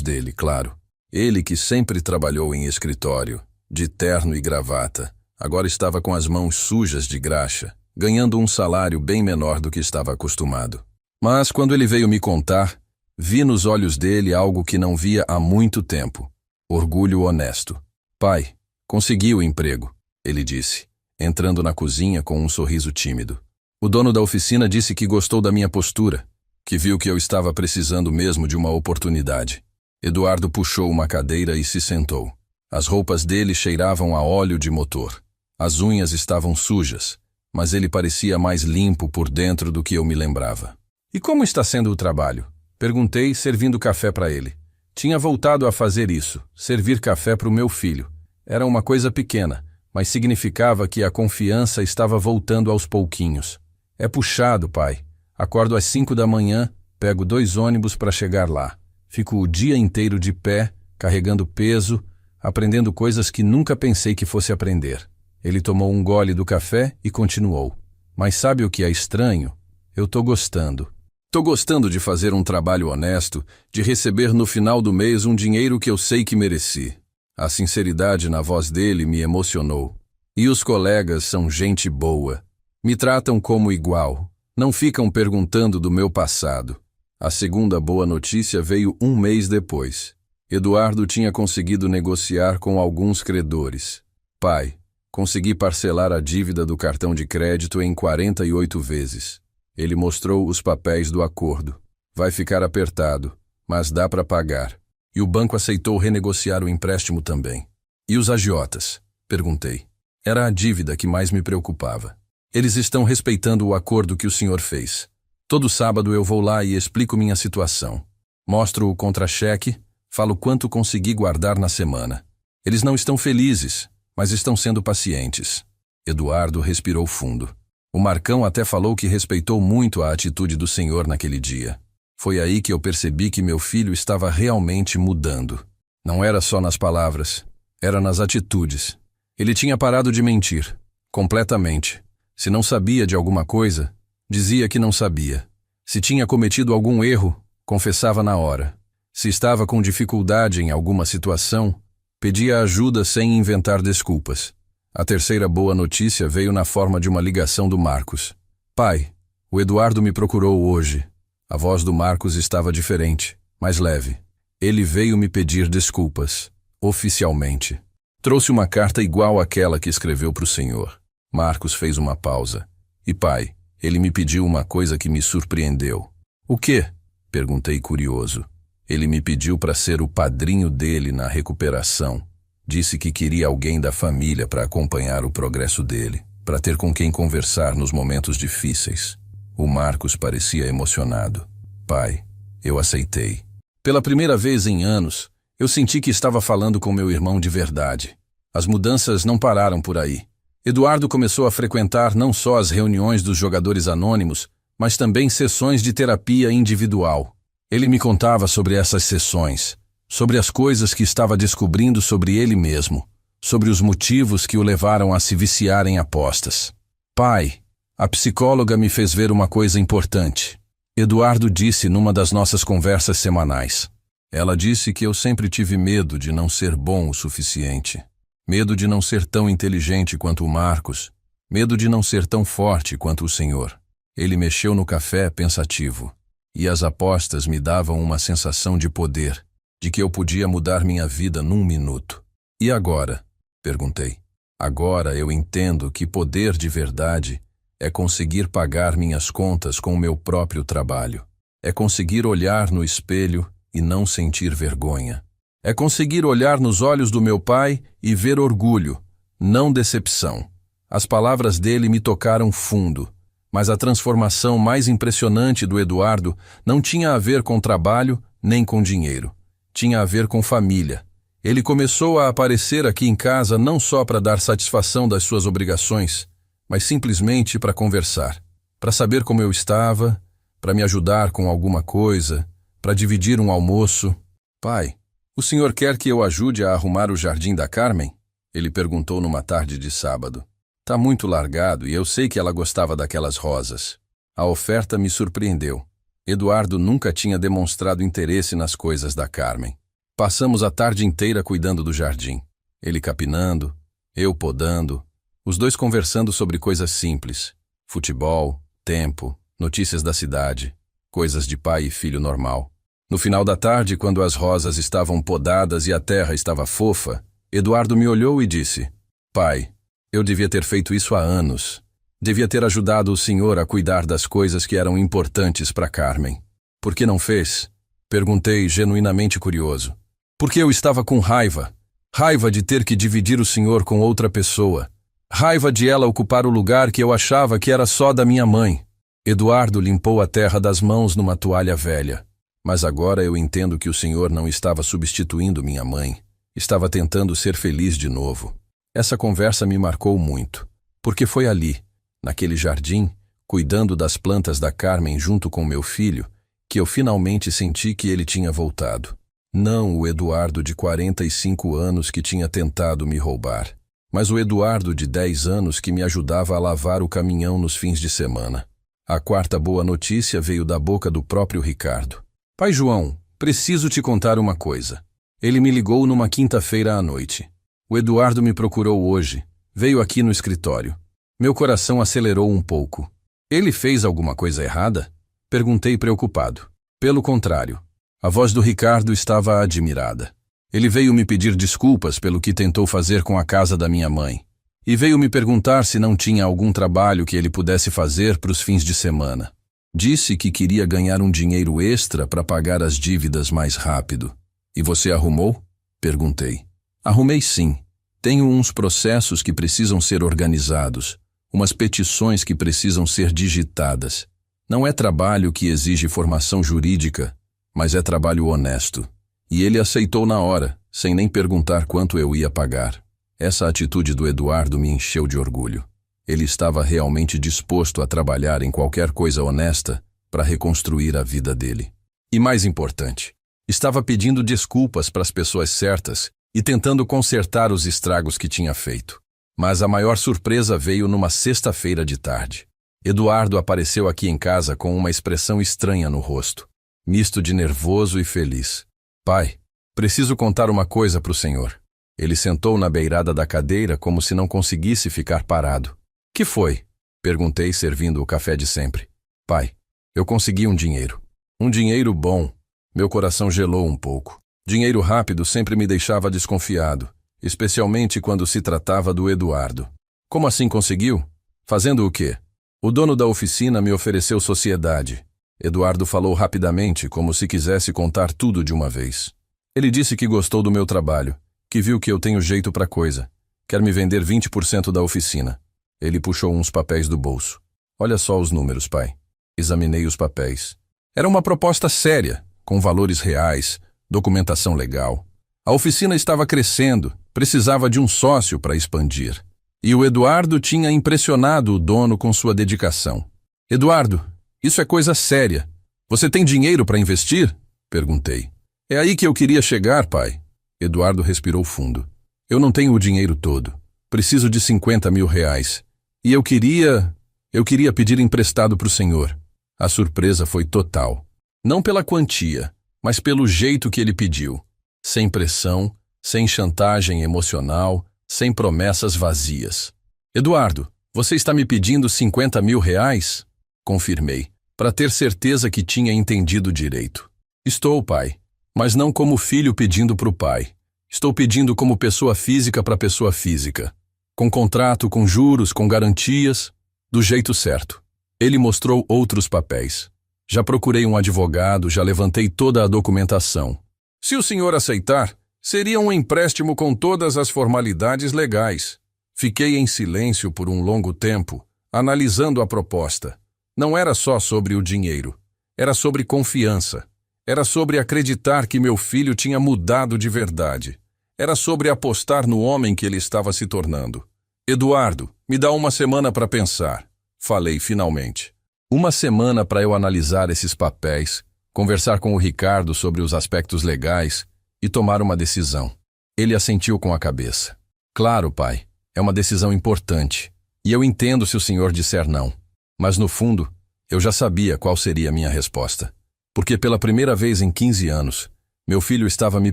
dele, claro. Ele, que sempre trabalhou em escritório, de terno e gravata, agora estava com as mãos sujas de graxa, ganhando um salário bem menor do que estava acostumado. Mas quando ele veio me contar, vi nos olhos dele algo que não via há muito tempo. Orgulho honesto. Pai, consegui o emprego, ele disse, entrando na cozinha com um sorriso tímido. O dono da oficina disse que gostou da minha postura, que viu que eu estava precisando mesmo de uma oportunidade. Eduardo puxou uma cadeira e se sentou. As roupas dele cheiravam a óleo de motor. As unhas estavam sujas, mas ele parecia mais limpo por dentro do que eu me lembrava. E como está sendo o trabalho? Perguntei, servindo café para ele. Tinha voltado a fazer isso, servir café para o meu filho. Era uma coisa pequena, mas significava que a confiança estava voltando aos pouquinhos. É puxado, pai. Acordo às 5 da manhã, pego 2 ônibus para chegar lá. Fico o dia inteiro de pé, carregando peso, aprendendo coisas que nunca pensei que fosse aprender. Ele tomou um gole do café e continuou. Mas sabe o que é estranho? Eu tô gostando. Tô gostando de fazer um trabalho honesto, de receber no final do mês um dinheiro que eu sei que mereci. A sinceridade na voz dele me emocionou. E os colegas são gente boa. Me tratam como igual. Não ficam perguntando do meu passado. A segunda boa notícia veio 1 mês depois. Eduardo tinha conseguido negociar com alguns credores. Pai, consegui parcelar a dívida do cartão de crédito em 48 vezes. Ele mostrou os papéis do acordo. Vai ficar apertado, mas dá para pagar. E o banco aceitou renegociar o empréstimo também. E os agiotas? Perguntei. Era a dívida que mais me preocupava. Eles estão respeitando o acordo que o senhor fez. Todo sábado eu vou lá e explico minha situação. Mostro o contra-cheque, falo quanto consegui guardar na semana. Eles não estão felizes, mas estão sendo pacientes. Eduardo respirou fundo. O Marcão até falou que respeitou muito a atitude do senhor naquele dia. Foi aí que eu percebi que meu filho estava realmente mudando. Não era só nas palavras, era nas atitudes. Ele tinha parado de mentir, completamente. Se não sabia de alguma coisa, dizia que não sabia. Se tinha cometido algum erro, confessava na hora. Se estava com dificuldade em alguma situação, pedia ajuda sem inventar desculpas. A terceira boa notícia veio na forma de uma ligação do Marcos. Pai, o Eduardo me procurou hoje. A voz do Marcos estava diferente. mais leve. Ele veio me pedir desculpas, oficialmente. Trouxe uma carta igual àquela que escreveu para o senhor. Marcos fez uma pausa. E pai, ele me pediu uma coisa que me surpreendeu. O quê? Perguntei curioso. Ele me pediu para ser o padrinho dele na recuperação. Disse que queria alguém da família para acompanhar o progresso dele, para ter com quem conversar nos momentos difíceis. O Marcos parecia emocionado. Pai, eu aceitei. Pela primeira vez em anos, eu senti que estava falando com meu irmão de verdade. As mudanças não pararam por aí. Eduardo começou a frequentar não só as reuniões dos jogadores anônimos, mas também sessões de terapia individual. Ele me contava sobre essas sessões, sobre as coisas que estava descobrindo sobre ele mesmo, sobre os motivos que o levaram a se viciar em apostas. Pai, a psicóloga me fez ver uma coisa importante. Eduardo disse numa das nossas conversas semanais. Ela disse que eu sempre tive medo de não ser bom o suficiente. Medo de não ser tão inteligente quanto o Marcos. Medo de não ser tão forte quanto o senhor. Ele mexeu no café pensativo. E as apostas me davam uma sensação de poder, de que eu podia mudar minha vida num minuto. E agora? Perguntei. Agora eu entendo que poder de verdade é conseguir pagar minhas contas com o meu próprio trabalho. É conseguir olhar no espelho e não sentir vergonha. É conseguir olhar nos olhos do meu pai e ver orgulho, não decepção. As palavras dele me tocaram fundo, mas a transformação mais impressionante do Eduardo não tinha a ver com trabalho nem com dinheiro. Tinha a ver com família. Ele começou a aparecer aqui em casa não só para dar satisfação das suas obrigações, mas simplesmente para conversar, para saber como eu estava, para me ajudar com alguma coisa, para dividir um almoço. Pai, o senhor quer que eu ajude a arrumar o jardim da Carmen? Ele perguntou numa tarde de sábado. Tá muito largado e eu sei que ela gostava daquelas rosas. A oferta me surpreendeu. Eduardo nunca tinha demonstrado interesse nas coisas da Carmen. Passamos a tarde inteira cuidando do jardim. Ele capinando, eu podando, os dois conversando sobre coisas simples. Futebol, tempo, notícias da cidade, coisas de pai e filho normal. No final da tarde, quando as rosas estavam podadas e a terra estava fofa, Eduardo me olhou e disse: Pai, eu devia ter feito isso há anos. Devia ter ajudado o senhor a cuidar das coisas que eram importantes para Carmen. Por que não fez? Perguntei, genuinamente curioso. Porque eu estava com raiva. Raiva de ter que dividir o senhor com outra pessoa. Raiva de ela ocupar o lugar que eu achava que era só da minha mãe. Eduardo limpou a terra das mãos numa toalha velha. Mas agora eu entendo que o senhor não estava substituindo minha mãe. Estava tentando ser feliz de novo. Essa conversa me marcou muito. Porque foi ali, naquele jardim, cuidando das plantas da Carmen junto com meu filho, que eu finalmente senti que ele tinha voltado. Não o Eduardo de 45 anos que tinha tentado me roubar, mas o Eduardo de 10 anos que me ajudava a lavar o caminhão nos fins de semana. A quarta boa notícia veio da boca do próprio Ricardo. Pai João, preciso te contar uma coisa. Ele me ligou numa quinta-feira à noite. O Eduardo me procurou hoje, veio aqui no escritório. Meu coração acelerou um pouco. Ele fez alguma coisa errada? Perguntei preocupado. Pelo contrário. A voz do Ricardo estava admirada. Ele veio me pedir desculpas pelo que tentou fazer com a casa da minha mãe. E veio me perguntar se não tinha algum trabalho que ele pudesse fazer para os fins de semana. Disse que queria ganhar um dinheiro extra para pagar as dívidas mais rápido. E você arrumou? Perguntei. Arrumei sim. Tenho uns processos que precisam ser organizados, umas petições que precisam ser digitadas. Não é trabalho que exige formação jurídica, mas é trabalho honesto. E ele aceitou na hora, sem nem perguntar quanto eu ia pagar. Essa atitude do Eduardo me encheu de orgulho. Ele estava realmente disposto a trabalhar em qualquer coisa honesta para reconstruir a vida dele. E mais importante, estava pedindo desculpas para as pessoas certas e tentando consertar os estragos que tinha feito. Mas a maior surpresa veio numa sexta-feira de tarde. Eduardo apareceu aqui em casa com uma expressão estranha no rosto, misto de nervoso e feliz. Pai, preciso contar uma coisa para o senhor. Ele sentou na beirada da cadeira como se não conseguisse ficar parado. Que foi? Perguntei, servindo o café de sempre. Pai, eu consegui um dinheiro. Um dinheiro bom. Meu coração gelou um pouco. Dinheiro rápido sempre me deixava desconfiado, especialmente quando se tratava do Eduardo. Como assim conseguiu? Fazendo o quê? O dono da oficina me ofereceu sociedade. Eduardo falou rapidamente, como se quisesse contar tudo de uma vez. Ele disse que gostou do meu trabalho, que viu que eu tenho jeito pra coisa. Quer me vender 20% da oficina. Ele puxou uns papéis do bolso. Olha só os números, pai. Examinei os papéis. Era uma proposta séria, com valores reais, documentação legal. A oficina estava crescendo, precisava de um sócio para expandir. E o Eduardo tinha impressionado o dono com sua dedicação. Eduardo, isso é coisa séria. Você tem dinheiro para investir? Perguntei. É aí que eu queria chegar, pai. Eduardo respirou fundo. Eu não tenho o dinheiro todo. Preciso de 50 mil reais. E eu queria pedir emprestado para o senhor. A surpresa foi total. Não pela quantia, mas pelo jeito que ele pediu. Sem pressão, sem chantagem emocional, sem promessas vazias. Eduardo, você está me pedindo 50 mil reais? Confirmei, para ter certeza que tinha entendido direito. Estou, pai, mas não como filho pedindo para o pai. Estou pedindo como pessoa física para pessoa física. Com contrato, com juros, com garantias, do jeito certo. Ele mostrou outros papéis. Já procurei um advogado, já levantei toda a documentação. Se o senhor aceitar, seria um empréstimo com todas as formalidades legais. Fiquei em silêncio por um longo tempo, analisando a proposta. Não era só sobre o dinheiro. Era sobre confiança. Era sobre acreditar que meu filho tinha mudado de verdade. Era sobre apostar no homem que ele estava se tornando. Eduardo, me dá uma semana para pensar. Falei finalmente. Uma semana para eu analisar esses papéis, conversar com o Ricardo sobre os aspectos legais e tomar uma decisão. Ele assentiu com a cabeça. Claro, pai, é uma decisão importante. E eu entendo se o senhor disser não. Mas no fundo, eu já sabia qual seria a minha resposta. Porque pela primeira vez em 15 anos, meu filho estava me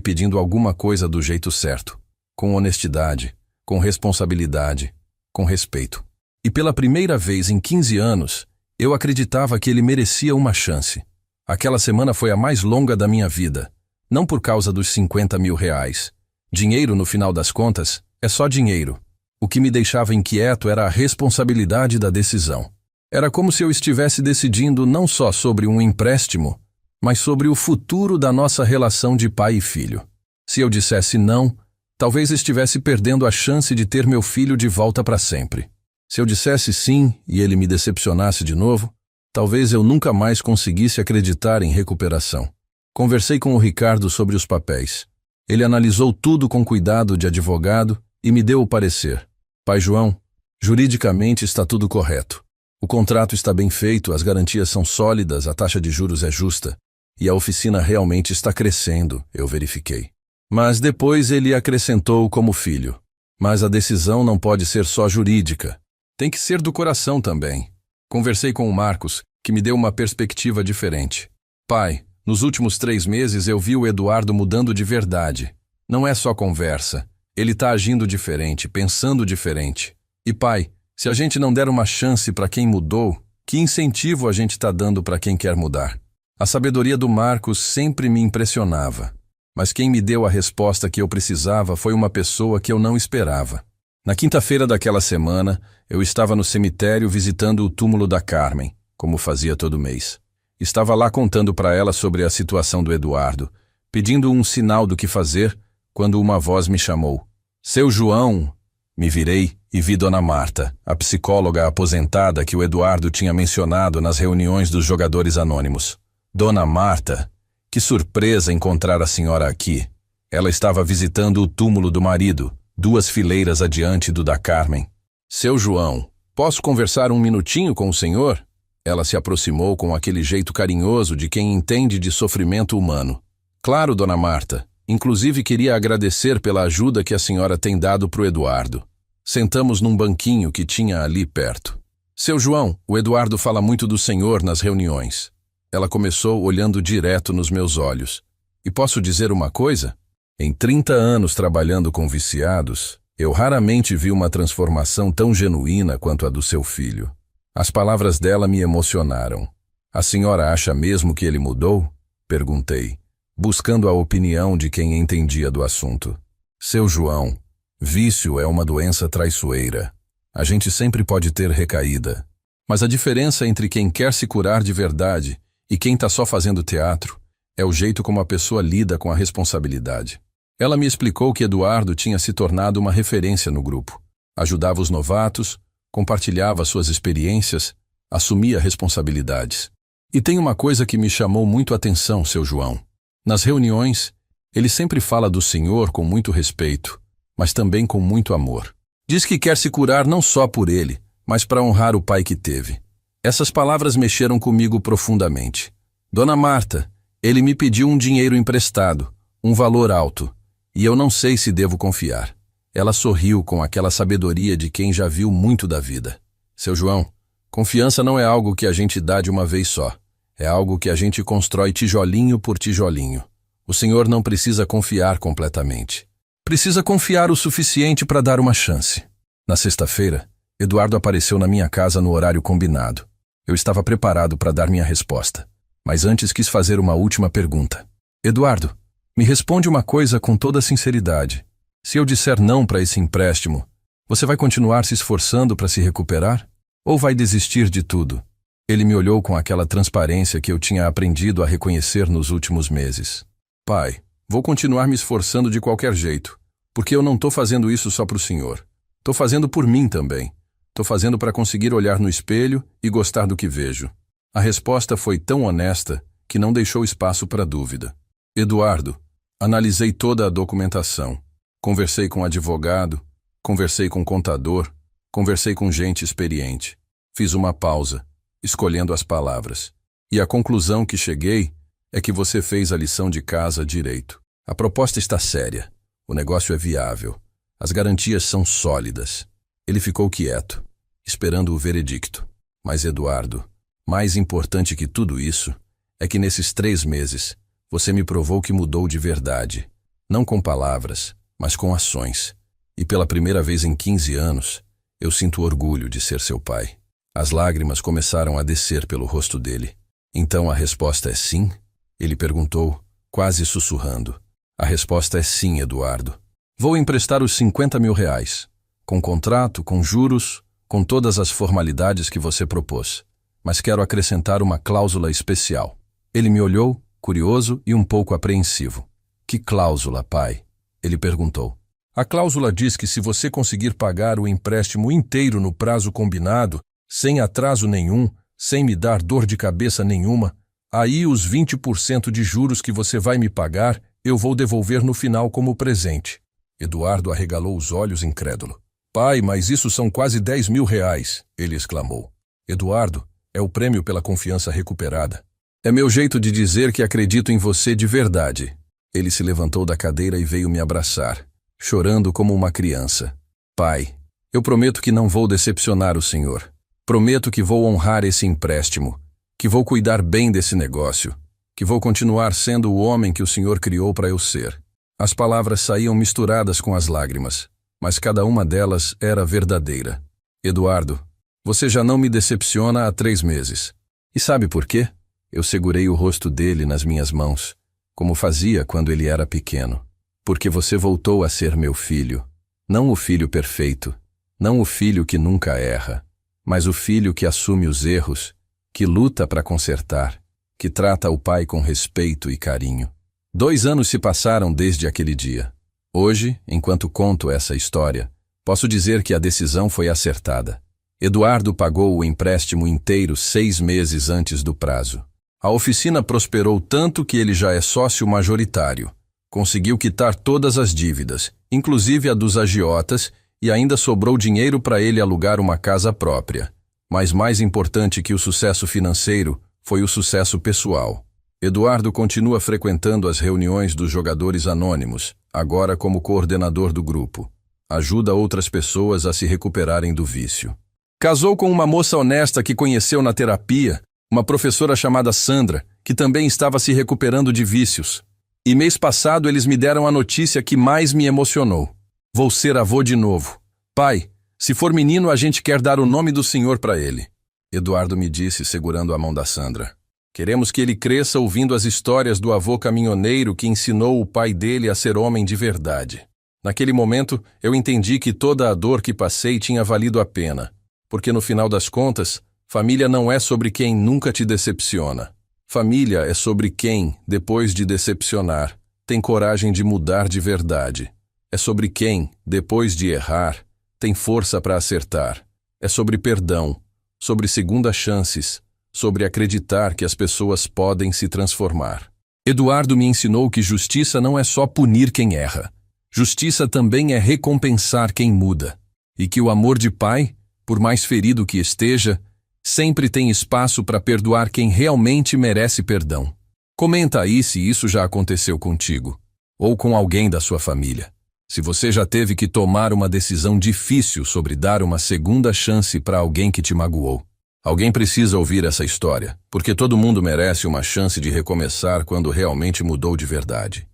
pedindo alguma coisa do jeito certo. Com honestidade, com responsabilidade, com respeito. E pela primeira vez em 15 anos, eu acreditava que ele merecia uma chance. Aquela semana foi a mais longa da minha vida. Não por causa dos 50 mil reais. Dinheiro, no final das contas, é só dinheiro. O que me deixava inquieto era a responsabilidade da decisão. Era como se eu estivesse decidindo não só sobre um empréstimo, mas sobre o futuro da nossa relação de pai e filho. Se eu dissesse não, talvez estivesse perdendo a chance de ter meu filho de volta para sempre. Se eu dissesse sim e ele me decepcionasse de novo, talvez eu nunca mais conseguisse acreditar em recuperação. Conversei com o Ricardo sobre os papéis. Ele analisou tudo com cuidado de advogado e me deu o parecer. Pai João, juridicamente está tudo correto. O contrato está bem feito, as garantias são sólidas, a taxa de juros é justa. E a oficina realmente está crescendo, eu verifiquei. Mas depois ele acrescentou como filho. Mas a decisão não pode ser só jurídica. Tem que ser do coração também. Conversei com o Marcos, que me deu uma perspectiva diferente. Pai, nos últimos 3 meses eu vi o Eduardo mudando de verdade. Não é só conversa. Ele está agindo diferente, pensando diferente. E pai, se a gente não der uma chance para quem mudou, que incentivo a gente está dando para quem quer mudar? A sabedoria do Marcos sempre me impressionava. Mas quem me deu a resposta que eu precisava foi uma pessoa que eu não esperava. Na quinta-feira daquela semana, eu estava no cemitério visitando o túmulo da Carmen, como fazia todo mês. Estava lá contando para ela sobre a situação do Eduardo, pedindo um sinal do que fazer, quando uma voz me chamou. Seu João! Me virei e vi Dona Marta, a psicóloga aposentada que o Eduardo tinha mencionado nas reuniões dos jogadores anônimos. Dona Marta, que surpresa encontrar a senhora aqui. Ela estava visitando o túmulo do marido, 2 fileiras adiante do da Carmen. Seu João, posso conversar um minutinho com o senhor? Ela se aproximou com aquele jeito carinhoso de quem entende de sofrimento humano. Claro, Dona Marta. Inclusive queria agradecer pela ajuda que a senhora tem dado pro Eduardo. Sentamos num banquinho que tinha ali perto. Seu João, o Eduardo fala muito do senhor nas reuniões. Ela começou olhando direto nos meus olhos. E posso dizer uma coisa? Em 30 anos trabalhando com viciados, eu raramente vi uma transformação tão genuína quanto a do seu filho. As palavras dela me emocionaram. A senhora acha mesmo que ele mudou? Perguntei. buscando a opinião de quem entendia do assunto. Seu João, vício é uma doença traiçoeira. A gente sempre pode ter recaída. Mas a diferença entre quem quer se curar de verdade e quem está só fazendo teatro é o jeito como a pessoa lida com a responsabilidade. Ela me explicou que Eduardo tinha se tornado uma referência no grupo. Ajudava os novatos, compartilhava suas experiências, assumia responsabilidades. E tem uma coisa que me chamou muito a atenção, seu João. Nas reuniões, ele sempre fala do Senhor com muito respeito, mas também com muito amor. Diz que quer se curar não só por ele, mas para honrar o pai que teve. Essas palavras mexeram comigo profundamente. Dona Marta, ele me pediu um dinheiro emprestado, um valor alto, e eu não sei se devo confiar. Ela sorriu com aquela sabedoria de quem já viu muito da vida. Seu João, confiança não é algo que a gente dá de uma vez só. É algo que a gente constrói tijolinho por tijolinho. O senhor não precisa confiar completamente. Precisa confiar o suficiente para dar uma chance. Na sexta-feira, Eduardo apareceu na minha casa no horário combinado. Eu estava preparado para dar minha resposta, mas antes quis fazer uma última pergunta. Eduardo, me responde uma coisa com toda sinceridade. Se eu disser não para esse empréstimo, você vai continuar se esforçando para se recuperar? Ou vai desistir de tudo? Ele me olhou com aquela transparência que eu tinha aprendido a reconhecer nos últimos meses. Pai, vou continuar me esforçando de qualquer jeito, porque eu não estou fazendo isso só para o senhor. Estou fazendo por mim também. Estou fazendo para conseguir olhar no espelho e gostar do que vejo. A resposta foi tão honesta que não deixou espaço para dúvida. Eduardo, analisei toda a documentação. Conversei com advogado, conversei com contador, conversei com gente experiente. Fiz uma pausa, escolhendo as palavras. E a conclusão que cheguei é que você fez a lição de casa direito. A proposta está séria. O negócio é viável. As garantias são sólidas. Ele ficou quieto, esperando o veredicto. Mas, Eduardo, mais importante que tudo isso é que nesses 3 meses você me provou que mudou de verdade. Não com palavras, mas com ações. E pela primeira vez em 15 anos, eu sinto orgulho de ser seu pai. As lágrimas começaram a descer pelo rosto dele. Então a resposta é sim? Ele perguntou, quase sussurrando. A resposta é sim, Eduardo. Vou emprestar os 50 mil reais. Com contrato, com juros, com todas as formalidades que você propôs. Mas quero acrescentar uma cláusula especial. Ele me olhou, curioso e um pouco apreensivo. Que cláusula, pai? Ele perguntou. A cláusula diz que se você conseguir pagar o empréstimo inteiro no prazo combinado, sem atraso nenhum, sem me dar dor de cabeça nenhuma, aí os 20% de juros que você vai me pagar, eu vou devolver no final como presente. Eduardo arregalou os olhos incrédulo. Pai, mas isso são quase 10 mil reais, ele exclamou. Eduardo, é o prêmio pela confiança recuperada. É meu jeito de dizer que acredito em você de verdade. Ele se levantou da cadeira e veio me abraçar, chorando como uma criança. Pai, eu prometo que não vou decepcionar o senhor. Prometo que vou honrar esse empréstimo, que vou cuidar bem desse negócio, que vou continuar sendo o homem que o senhor criou para eu ser. As palavras saíam misturadas com as lágrimas, mas cada uma delas era verdadeira. Eduardo, você já não me decepciona há 3 meses. E sabe por quê? Eu segurei o rosto dele nas minhas mãos, como fazia quando ele era pequeno. Porque você voltou a ser meu filho. Não o filho perfeito, não o filho que nunca erra, mas o filho que assume os erros, que luta para consertar, que trata o pai com respeito e carinho. 2 anos se passaram desde aquele dia. Hoje, enquanto conto essa história, posso dizer que a decisão foi acertada. Eduardo pagou o empréstimo inteiro 6 meses antes do prazo. A oficina prosperou tanto que ele já é sócio majoritário. Conseguiu quitar todas as dívidas, inclusive a dos agiotas, e ainda sobrou dinheiro para ele alugar uma casa própria. Mas mais importante que o sucesso financeiro foi o sucesso pessoal. Eduardo continua frequentando as reuniões dos jogadores anônimos, agora como coordenador do grupo. Ajuda outras pessoas a se recuperarem do vício. Casou com uma moça honesta que conheceu na terapia, uma professora chamada Sandra, que também estava se recuperando de vícios. E mês passado eles me deram a notícia que mais me emocionou. Vou ser avô de novo. Pai, se for menino a gente quer dar o nome do senhor para ele. Eduardo me disse segurando a mão da Sandra. Queremos que ele cresça ouvindo as histórias do avô caminhoneiro que ensinou o pai dele a ser homem de verdade. Naquele momento, eu entendi que toda a dor que passei tinha valido a pena, porque no final das contas, família não é sobre quem nunca te decepciona. Família é sobre quem, depois de decepcionar, tem coragem de mudar de verdade. É sobre quem, depois de errar, tem força para acertar. É sobre perdão, sobre segundas chances, sobre acreditar que as pessoas podem se transformar. Eduardo me ensinou que justiça não é só punir quem erra. Justiça também é recompensar quem muda. E que o amor de pai, por mais ferido que esteja, sempre tem espaço para perdoar quem realmente merece perdão. Comenta aí se isso já aconteceu contigo, ou com alguém da sua família. Se você já teve que tomar uma decisão difícil sobre dar uma segunda chance para alguém que te magoou. Alguém precisa ouvir essa história, porque todo mundo merece uma chance de recomeçar quando realmente mudou de verdade.